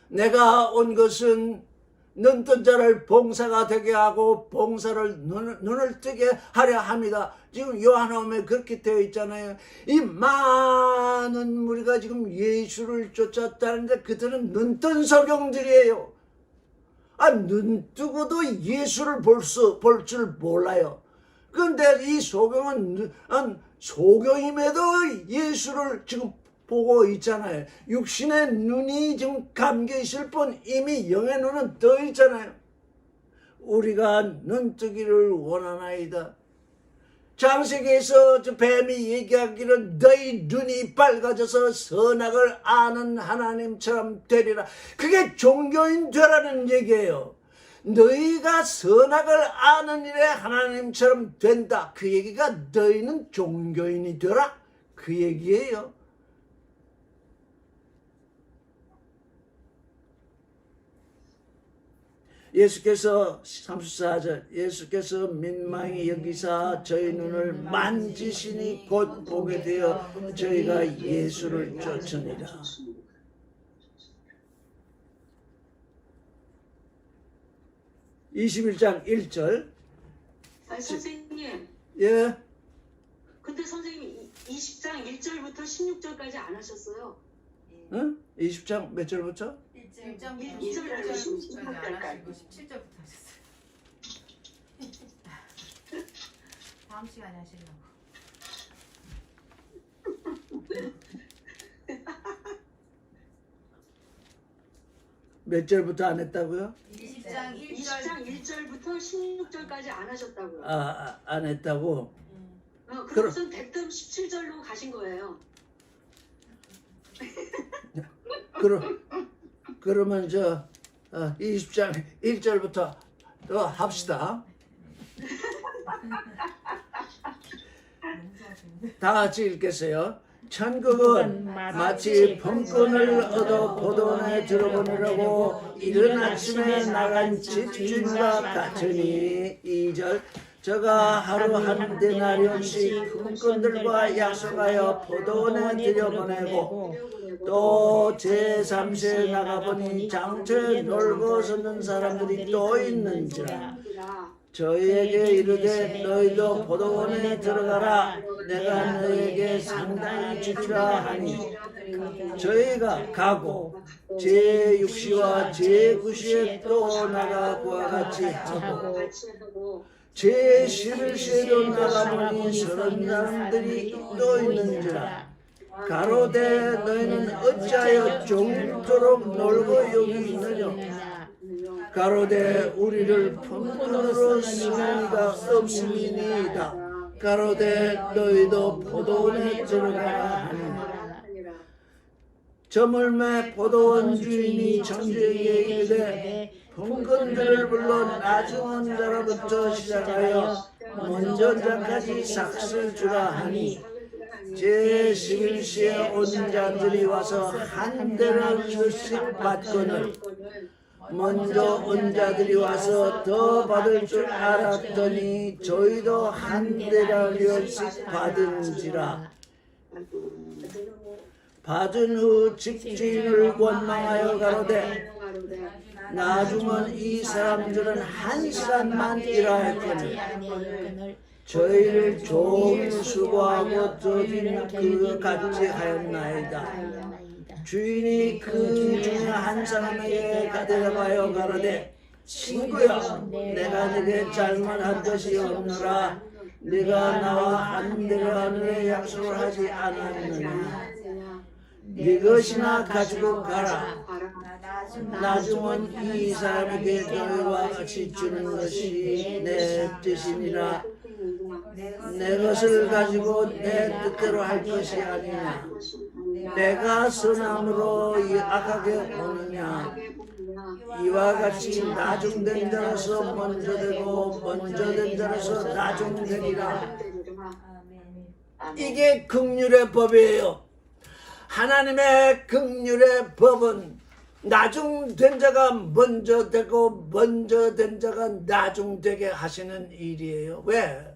내가 온 것은 눈뜬 자를 봉사가 되게 하고 봉사를 눈을 뜨게 하려 합니다. 지금 요한복음에 그렇게 되어 있잖아요. 이 많은 무리가 지금 예수를 쫓았다는데 그들은 눈뜬 소경들이에요. 눈 뜨고도 예수를 볼 줄 몰라요. 그런데 이 소경은 소경임에도 예수를 지금 보고 있잖아요. 육신의 눈이 지금 감겨 있을 뿐 이미 영의 눈은 떠 있잖아요. 우리가 눈뜨기를 원하나이다. 창세기에서 뱀이 얘기하기를 너희 눈이 밝아져서 선악을 아는 하나님처럼 되리라. 그게 종교인 되라는 얘기예요. 너희가 선악을 아는 일에 하나님처럼 된다. 그 얘기가 너희는 종교인이 되라. 그 얘기예요. 예수께서 34절 예수께서 민망히 여기사 저희 눈을 만지시니 곧 보게 되어 저희가 예수를 쫓으니라. 21장 1절 선생님. 예. 근데 선생님 20장 1절부터 16절까지 안 하셨어요. 응? 20장 몇 절부터? 1절부터 16절까지 안 하시고 17절부터 하셨어요. 다음 시간에 하시려고. 몇 절부터 안 했다고요? 20장 20장 1절부터 16절까지 안 하셨다고요. 안 했다고? 그래서 대뜸 17절로 가신 거예요. 그러면 20장 1절부터 또 합시다. 다 같이 읽겠어요. 천국은 마치 품꾼을 얻어 포도원에 들어보내려고 이른 아침에 나간 집주인과 같으니 2절 저가 하루 한 데나리온씩 품꾼들과 약속하여 포도원에 들여보내고 또 제3세에 나가보니 장터에 놀고 서는 사람들이 또 있는지라 저희에게 이르되 너희도 포도원에 들어가라 내가 너희에게 상당히 주리라 하니 저희가 가고 제6시와 제9시에 또 나가 그와 같이 하고 제11시에도 나가보니 서른 사람들이 또 있는지라 가로되 너희는 어찌하여 종토록 놀고 여기 있느냐 가로되 우리를 품꾼으로 쓰는 이가 없음이니이다 가로되 너희도 포도원에 들어가라 하니라 저물매 포도원 주인이 청주에게 이르되 품꾼들을 불러 나중한 자로부터 시작하여 먼저 자까지 삭슬 주라 하니 제11시에 온 자들이 와서 한 데나리온씩 받거늘 먼저 온 자들이 와서 더 받을 줄 알았더니 저희도 한 데나리온씩 받은지라 받은 후 집주인을 원망하여 가로되 나중은 이 사람들은 한 시간만 일하였거늘 저희를 좋은 수고하고 드린 그 같이 하였나이다 주인이 그 중에 한 사람에게 가데려가여 가로되 친구야 내가 네게 잘못한 것이 없노라 네가 나와 한 데나리온의 약속을 하지 않았느냐 네 것이나 가지고 가라 나중은 이 사람에게 너희와 같이 주는 것이 내 뜻이니라 내 것을 가지고 내 뜻대로 할 것이 아니냐 내가 선함으로 악하게 보느냐 이와 같이 나중된 자로서 먼저 되고 먼저 된 자로서 나중되리라 이게 긍휼의 법이에요 하나님의 긍휼의 법은 나중된 자가 먼저 되고 먼저 된 자가 나중되게 하시는 일이에요. 왜?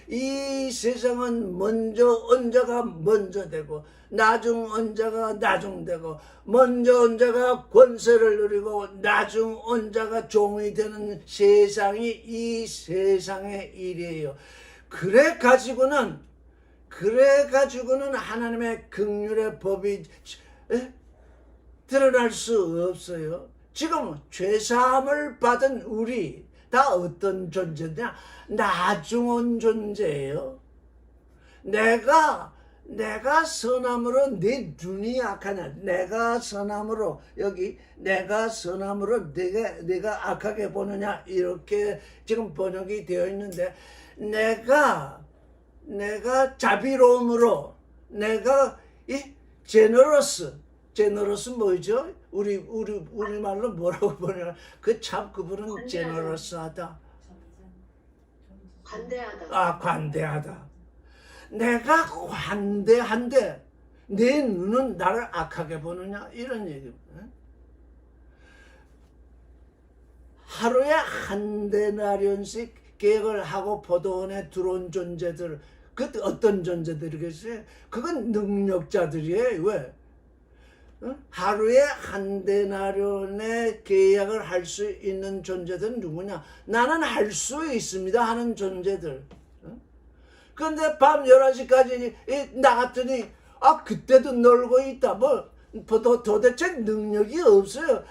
이 세상은 먼저 온 자가 먼저 되고 나중 온 자가 나중되고 먼저 온 자가 권세를 누리고 나중 온 자가 종이 되는 세상이 이 세상의 일이에요. 그래 가지고는 하나님의 긍휼의 법이 드러날 수 없어요. 지금 죄사함을 받은 우리 다 어떤 존재냐? 나중 온 존재예요. 내가 선함으로 네 눈이 악하냐? 내가 선함으로 여기 내가 선함으로 내가 악하게 보느냐? 이렇게 지금 번역이 되어 있는데 내가 자비로움으로 내가 이 제너러스 뭐죠? 우리말로 뭐라고 보냐? 그 참 그분은 제너러스하다. 관대하다. 관대하다. 내가 관대한데 내 눈은 나를 악하게 보느냐? 이런 얘기입니다. 하루에 한 데나리온씩 계획을 하고 포도원에 들어온 존재들, 그 어떤 존재들이겠어요? 그건 능력자들이에요. 왜? 하루에 한 데나리온의 계약을 할 수 있는 존재들은 누구냐? 나는 할 수 있습니다 하는 존재들. 그런데 밤 11시까지 나갔더니 그때도 놀고 있다. 도대체 능력이 없어요.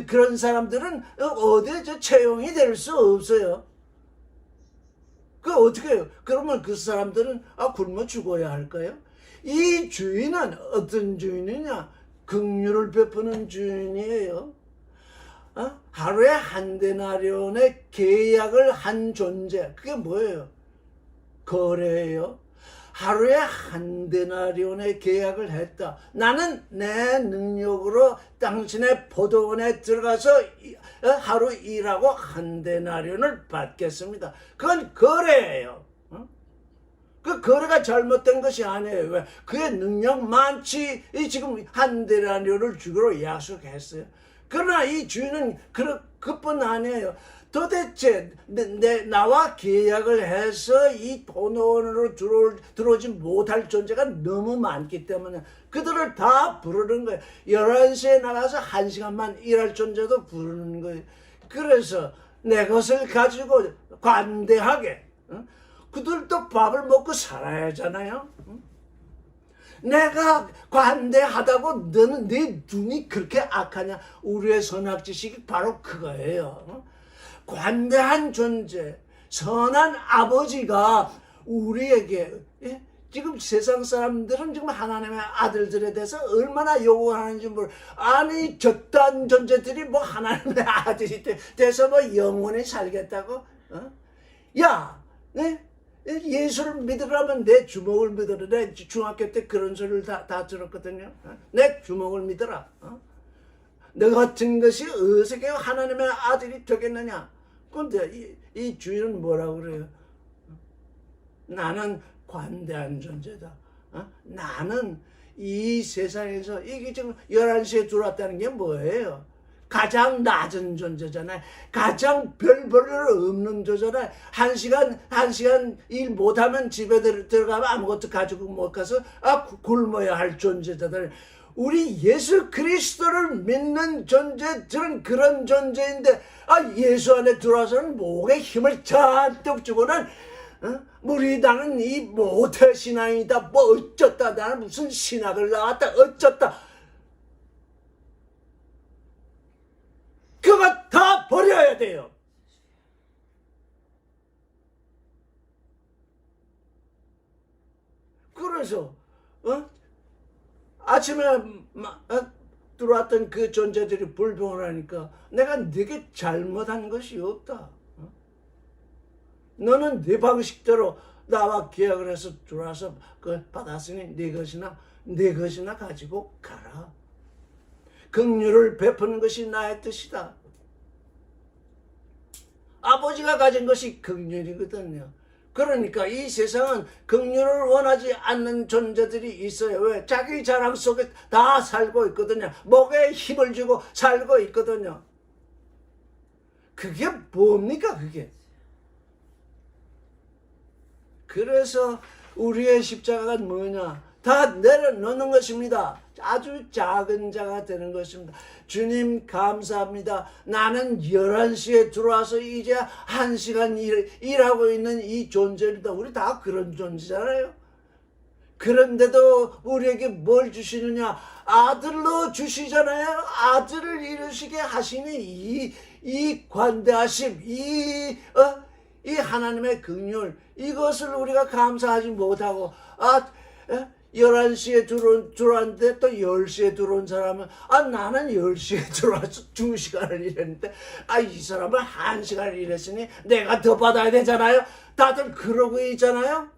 그런 사람들은 어디에 채용이 될 수 없어요. 어떻게 해요? 그러면 그 사람들은 굶어 죽어야 할까요? 이 주인은 어떤 주인이냐? 긍휼을 베푸는 주인이에요. 하루에 한 데나리온의 계약을 한 존재. 그게 뭐예요? 거래예요. 하루에 한 데나리온의 계약을 했다. 나는 내 능력으로 당신의 포도원에 들어가서 하루 일하고 한 데나리온을 받겠습니다. 그건 거래예요. 그 거래가 잘못된 것이 아니에요. 왜? 그의 능력만치 지금 한 데나리온을 주기로 약속했어요. 그러나 이 주인은 그뿐 아니에요. 도대체 나와 계약을 해서 이 본원으로 들어오지 못할 존재가 너무 많기 때문에 그들을 다 부르는 거예요. 11시에 나가서 1시간만 일할 존재도 부르는 거예요. 그래서 내 것을 가지고 관대하게, 그들도 밥을 먹고 살아야 하잖아요. 내가 관대하다고 너는 네 눈이 그렇게 악하냐? 우리의 선악지식이 바로 그거예요. 관대한 존재, 선한 아버지가 우리에게, 지금 세상 사람들은 지금 하나님의 아들들에 대해서 얼마나 요구하는지 아니 저딴 존재들이 뭐 하나님의 아들이 돼서 뭐 영원히 살겠다고? 야, 예수를 믿으라면 내 주먹을 믿어라. 내 중학교 때 그런 소리를 다 들었거든요. 내 주먹을 믿어라. 너 같은 것이 어떻게 하나님의 아들이 되겠느냐? 근데 이 주인은 뭐라고 그래요? 나는 관대한 존재다. 나는 이 세상에서 이게 지금 11시에 들어왔다는 게 뭐예요? 가장 낮은 존재잖아요. 가장 별 볼일 없는 존재잖아요. 한 시간 일 못하면 집에 들어가면 아무것도 가지고 못 가서 굶어야 할 존재잖아요. 우리 예수 그리스도를 믿는 존재들은 그런 존재인데 예수 안에 들어와서는 목에 힘을 잔뜩 주고는 우리 나는 이 모태 신앙이다 뭐 어쩌다 나는 무슨 신학을 나왔다 어쩌다 그거 다 버려야 돼요. 그래서 아침에 들어왔던 그 존재들이 불평을 하니까 내가 네게 잘못한 것이 없다. 너는 네 방식대로 나와 계약을 해서 들어와서 그걸 받았으니 네 것이나 가지고 가라. 긍휼을 베푸는 것이 나의 뜻이다. 아버지가 가진 것이 긍휼이거든요. 그러니까 이 세상은 긍휼을 원하지 않는 존재들이 있어요. 왜? 자기 자랑 속에 다 살고 있거든요. 목에 힘을 주고 살고 있거든요. 그게 뭡니까 그게? 그래서 우리의 십자가가 뭐냐? 다 내려놓는 것입니다. 아주 작은 자가 되는 것입니다. 주님 감사합니다. 나는 11시에 들어와서 이제 1시간 일하고 있는 이 존재입니다. 우리 다 그런 존재잖아요. 그런데도 우리에게 뭘 주시느냐? 아들로 주시잖아요. 아들을 이루시게 하시니 이 관대하심, 이 하나님의 긍휼, 이것을 우리가 감사하지 못하고 11시에 들어왔는데 또 10시에 들어온 사람은 나는 10시에 들어와서 2시간을 일했는데 이 사람은 1시간을 일했으니 내가 더 받아야 되잖아요. 다들 그러고 있잖아요.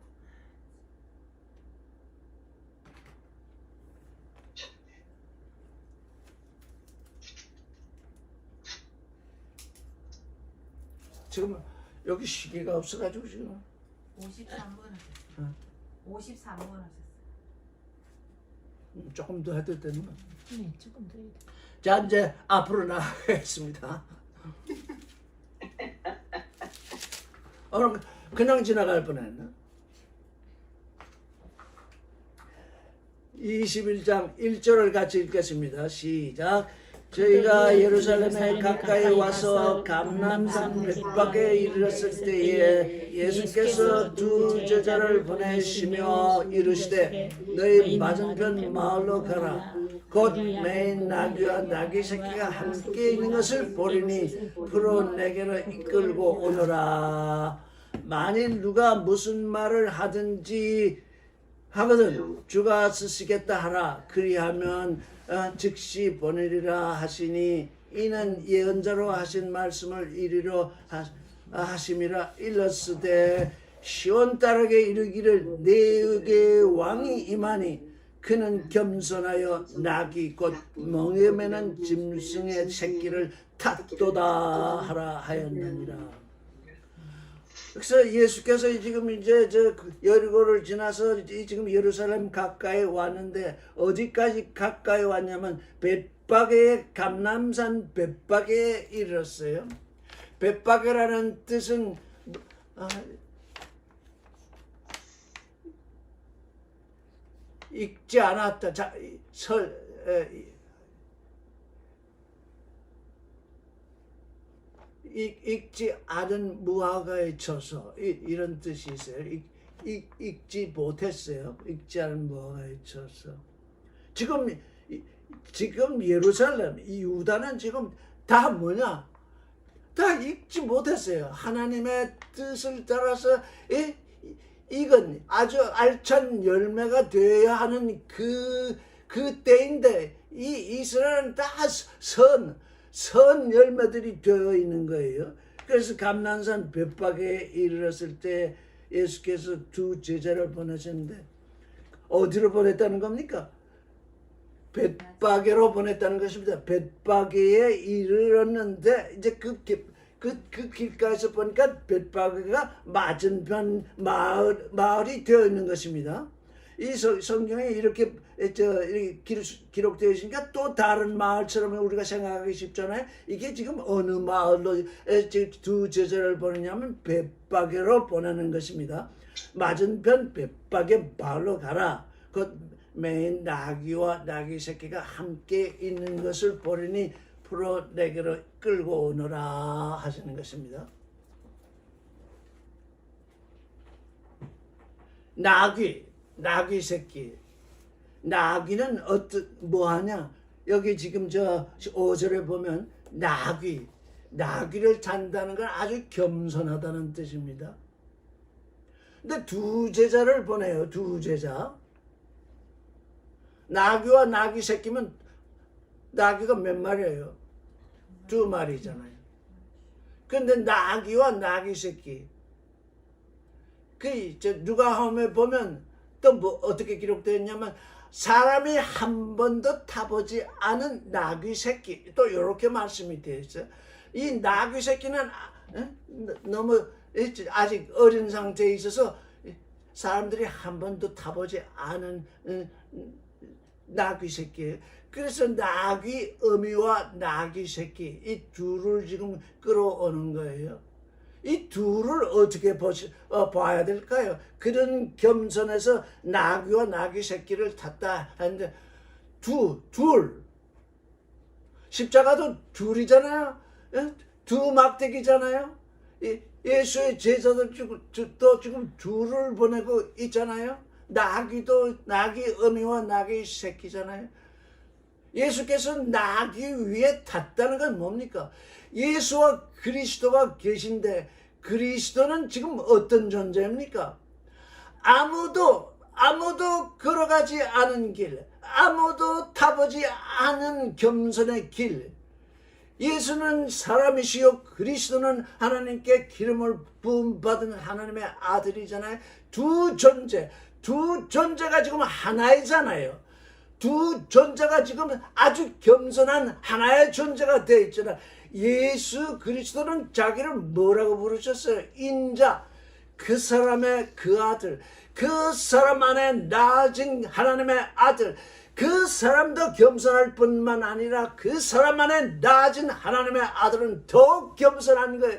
지금 여기 시계가 없어가지고 지금 53분 하셨어요. 53분 하셨어요. 조금 더 해도 되는 거. 네, 조금 더 해야 돼. 자, 이제 앞으로 나가겠습니다. 오늘 그냥 지나갈 뻔했나? 21장 1절을 같이 읽겠습니다. 시작. 저희가 예루살렘에 가까이 와서 감람산 벳박에 이르렀을 때에 예수께서 두 제자를 보내시며 이르시되 너희 맞은편 마을로 가라. 곧 매인 나귀와 나귀 새끼가 함께 있는 것을 보리니 풀어 내게로 이끌고 오너라. 만일 누가 무슨 말을 하든지 하거든 주가 쓰시겠다 하라. 그리하면 즉시 보내리라 하시니 이는 예언자로 하신 말씀을 이리로 하심이라. 일렀으되 시온 딸에게 이르기를 내게 왕이 임하니 그는 겸손하여 나귀 곧 멍에 매는 짐승의 새끼를 탔도다 하라 하였느니라. 그래서 예수께서 지금 이제 여리고를 지나서 지금 예루살렘 가까이 왔는데 어디까지 가까이 왔냐면 벳박에 감람산 벳박에 이르렀어요. 벳박이라는 뜻은 읽지 않았다. 자, 읽지 않은 무화과에 쳐서 이런 뜻이 있어요. 읽지 못했어요. 읽지 않은 무화과에 쳐서. 지금 예루살렘, 이 유다는 지금 다 뭐냐? 다 읽지 못했어요. 하나님의 뜻을 따라서 이건 아주 알찬 열매가 되어야 하는 그 때인데 이 이스라엘은 다 선 열매들이 되어 있는 거예요. 그래서 감난산 벳박에 이르렀을 때 예수께서 두 제자를 보내셨는데 어디로 보냈다는 겁니까? 벳박에로 보냈다는 것입니다. 벳박에 이르렀는데 이제 그 길가에서 보니까 벳박에가 맞은편 마을이 되어 있는 것입니다. 이 성경에 이렇게 기록되어 있으니까 또 다른 마을처럼 우리가 생각하기 쉽잖아요. 이게 지금 어느 마을로 두 제자를 보내냐면 벳박에로 보내는 것입니다. 맞은편 벳박에 마을로 가라. 곧 매인 나귀와 나귀 새끼가 함께 있는 것을 보리니 풀어 내게로 끌고 오너라 하시는 것입니다. 나귀 새끼. 나귀는 뭐하냐? 여기 지금 저 5절에 보면 나귀를 탄다는 건 아주 겸손하다는 뜻입니다. 근데 두 제자를 보내요. 두 제자. 나귀와 나귀 새끼면 나귀가 몇 마리예요? 두 마리잖아요. 근데 나귀와 나귀 새끼. 누가복음에 보면 또 뭐 어떻게 기록되어 있냐면 사람이 한 번도 타보지 않은 나귀 새끼. 또 이렇게 말씀이 되어 있어요. 이 나귀 새끼는 너무 아직 어린 상태에 있어서 사람들이 한 번도 타보지 않은 나귀 새끼예요. 그래서 나귀 어미와 나귀 새끼 이 둘을 지금 끌어오는 거예요. 이 둘을 어떻게 봐야 될까요? 그런 겸손해서 나귀와 나귀 새끼를 탔다 하는데 둘 십자가도 둘이잖아요. 두 막대기잖아요. 예수의 제자들 또 지금 둘을 보내고 있잖아요. 나귀도 나귀 어미와 나귀 새끼잖아요. 예수께서 나귀 위에 탔다는 건 뭡니까? 예수와 그리스도가 계신데 그리스도는 지금 어떤 존재입니까? 아무도 걸어가지 않은 길, 아무도 타보지 않은 겸손의 길. 예수는 사람이시요 그리스도는 하나님께 기름을 부음받은 하나님의 아들이잖아요. 두 존재가 지금 하나이잖아요. 두 존재가 지금 아주 겸손한 하나의 존재가 되어 있잖아요. 예수 그리스도는 자기를 뭐라고 부르셨어요? 인자, 그 사람의 그 아들, 그 사람 안에 나아진 하나님의 아들. 그 사람도 겸손할 뿐만 아니라 그 사람 안에 나아진 하나님의 아들은 더욱 겸손한 거예요.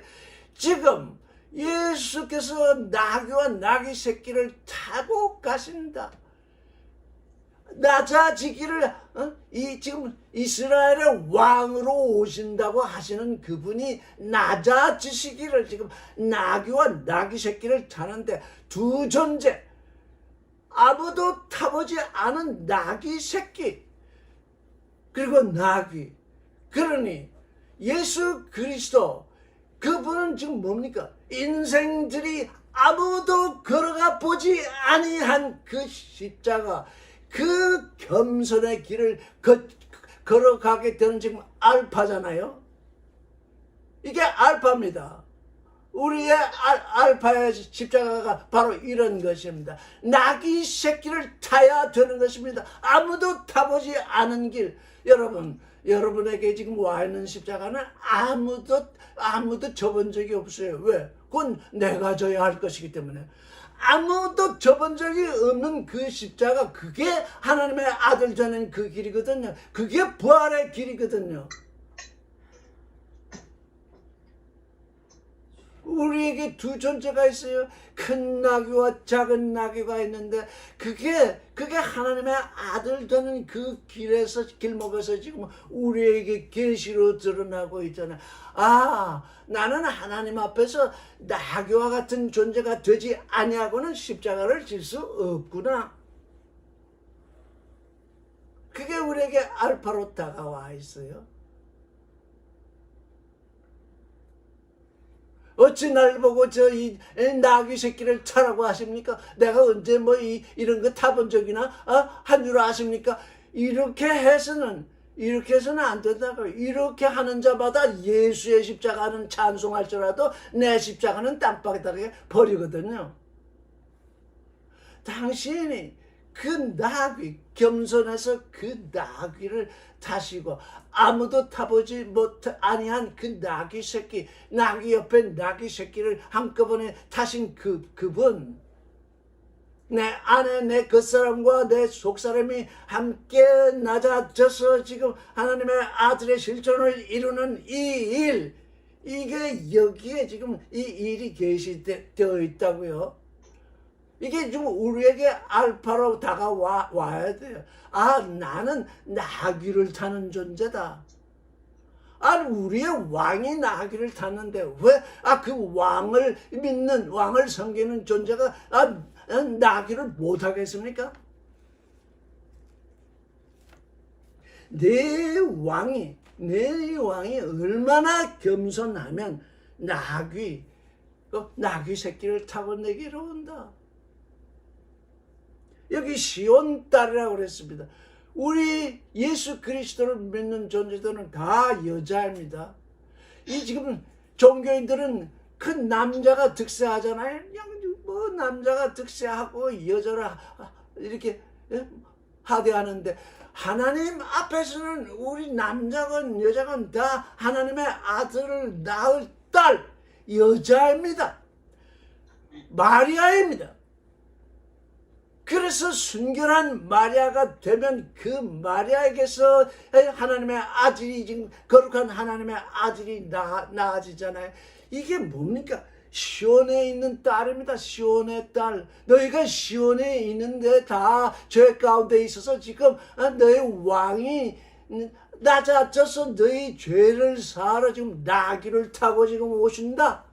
지금 예수께서 나귀와 나귀 새끼를 타고 가신다. 낮아지기를 지금 이스라엘의 왕으로 오신다고 하시는 그분이 낮아지시기를 지금 나귀와 나귀 새끼를 타는데 두 존재, 아무도 타보지 않은 나귀 새끼 그리고 나귀. 그러니 예수 그리스도 그분은 지금 뭡니까? 인생들이 아무도 걸어가 보지 아니한 그 십자가, 그 겸손의 길을 걸어가게 되는 지금 알파잖아요. 이게 알파입니다. 우리의 알파의 십자가가 바로 이런 것입니다. 나귀 새끼를 타야 되는 것입니다. 아무도 타보지 않은 길. 여러분에게 지금 와 있는 십자가는 아무도 져본 적이 없어요. 왜? 그건 내가 져야 할 것이기 때문에. 아무도 져본 적이 없는 그 십자가, 그게 하나님의 아들 되는 그 길이거든요. 그게 부활의 길이거든요. 우리에게 두 존재가 있어요. 큰 나귀와 작은 나귀가 있는데 그게 하나님의 아들 되는 그 길목에서 지금 우리에게 계시로 드러나고 있잖아요. 아, 나는 하나님 앞에서 나귀와 같은 존재가 되지 아니하고는 십자가를 질 수 없구나. 그게 우리에게 알파로 다가와 있어요. 어찌 날 보고 이 나귀 새끼를 타라고 하십니까? 내가 언제 이런 거 타본 적이나 한 줄 아십니까? 이렇게 해서는 안 된다고. 이렇게 하는 자마다 예수의 십자가는 찬송할지라도 내 십자가는 땅바닥에 버리거든요. 당신이 그 나귀, 겸손해서 그 나귀를 타시고 아무도 타보지 아니한 그 나귀 새끼, 나귀 옆에 나귀 새끼를 한꺼번에 타신 그분, 내 안에 내 겉사람과 내 속사람이 함께 낮아져서 지금 하나님의 아들의 실존을 이루는 이 일, 이게 여기에 지금 이 일이 계시되어 있다고요. 이게 지금 우리에게 알파로 다가와야 돼요. 아, 나는 나귀를 타는 존재다. 아니, 우리의 왕이 나귀를 탔는데 왜 그 왕을 믿는, 왕을 섬기는 존재가 나귀를 못 하겠습니까? 내 왕이 얼마나 겸손하면 나귀 새끼를 타고 내게로 온다. 여기 시온 딸이라고 그랬습니다. 우리 예수 그리스도를 믿는 존재들은 다 여자입니다. 이 지금 종교인들은 큰 남자가 득세하잖아요. 그냥 남자가 득세하고 여자를 이렇게 하대하는데, 하나님 앞에서는 우리 남자건 여자건 다 하나님의 아들을 낳을 딸, 여자입니다. 마리아입니다. 그래서 순결한 마리아가 되면 그 마리아에게서 하나님의 아들이, 지금 거룩한 하나님의 아들이 나아지잖아요. 이게 뭡니까? 시온에 있는 딸입니다. 시온의 딸. 너희가 시온에 있는데 다 죄 가운데 있어서 지금 너희 왕이 낮아져서 너희 죄를 사하러 지금 나귀를 타고 지금 오신다.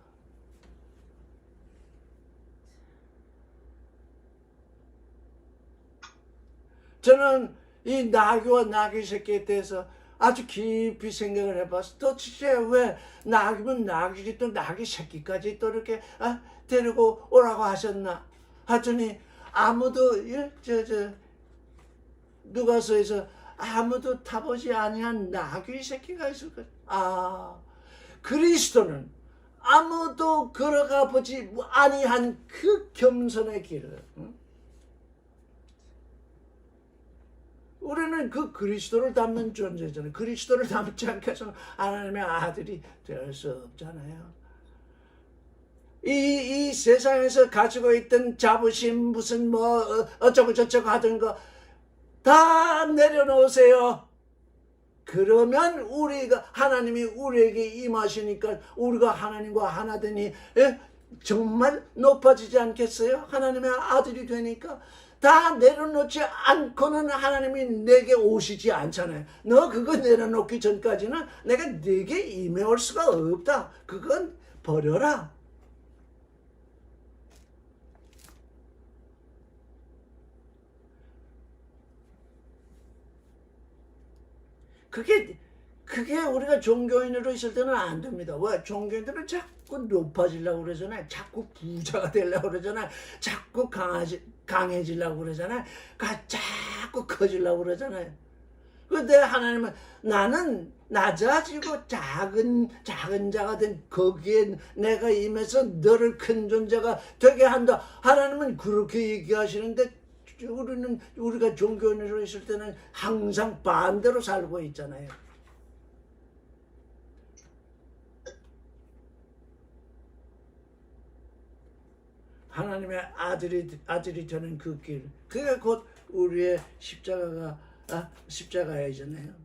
저는 이 나귀와 나귀 새끼에 대해서 아주 깊이 생각을 해봤어. 도대체 왜 나귀면 나귀지 또 나귀 새끼까지 또 이렇게 데리고 오라고 하셨나? 하더니 아무도 누가서에서 아무도 타보지 아니한 나귀 새끼가 있을 거야. 그리스도는 아무도 걸어가 보지 아니한 그 겸손의 길을. 우리는 그 그리스도를 닮는 존재잖아요. 그리스도를 닮지 않게 해서는 하나님의 아들이 될 수 없잖아요. 이 세상에서 가지고 있던 자부심, 무슨 어쩌고 저쩌고 하던 거 다 내려놓으세요. 그러면 하나님이 우리에게 임하시니까 우리가 하나님과 하나 되니 정말 높아지지 않겠어요? 하나님의 아들이 되니까. 다 내려놓지 않고는 하나님이 내게 오시지 않잖아요. 너 그거 내려놓기 전까지는 내가 내게 임해올 수가 없다. 그건 버려라. 그게 우리가 종교인으로 있을 때는 안 됩니다. 왜? 종교인들은 자꾸 높아지려고 그러잖아요. 자꾸 부자가 되려고 그러잖아요. 자꾸 강해지려고 그러잖아요. 자꾸 커지려고 그러잖아요. 근데 하나님은 나는 낮아지고 작은 자가 된 거기에 내가 임해서 너를 큰 존재가 되게 한다. 하나님은 그렇게 얘기하시는데 우리가 종교인으로 있을 때는 항상 반대로 살고 있잖아요. 하나님의 아들이 되는 그 길, 그게 곧 우리의 십자가이잖아요.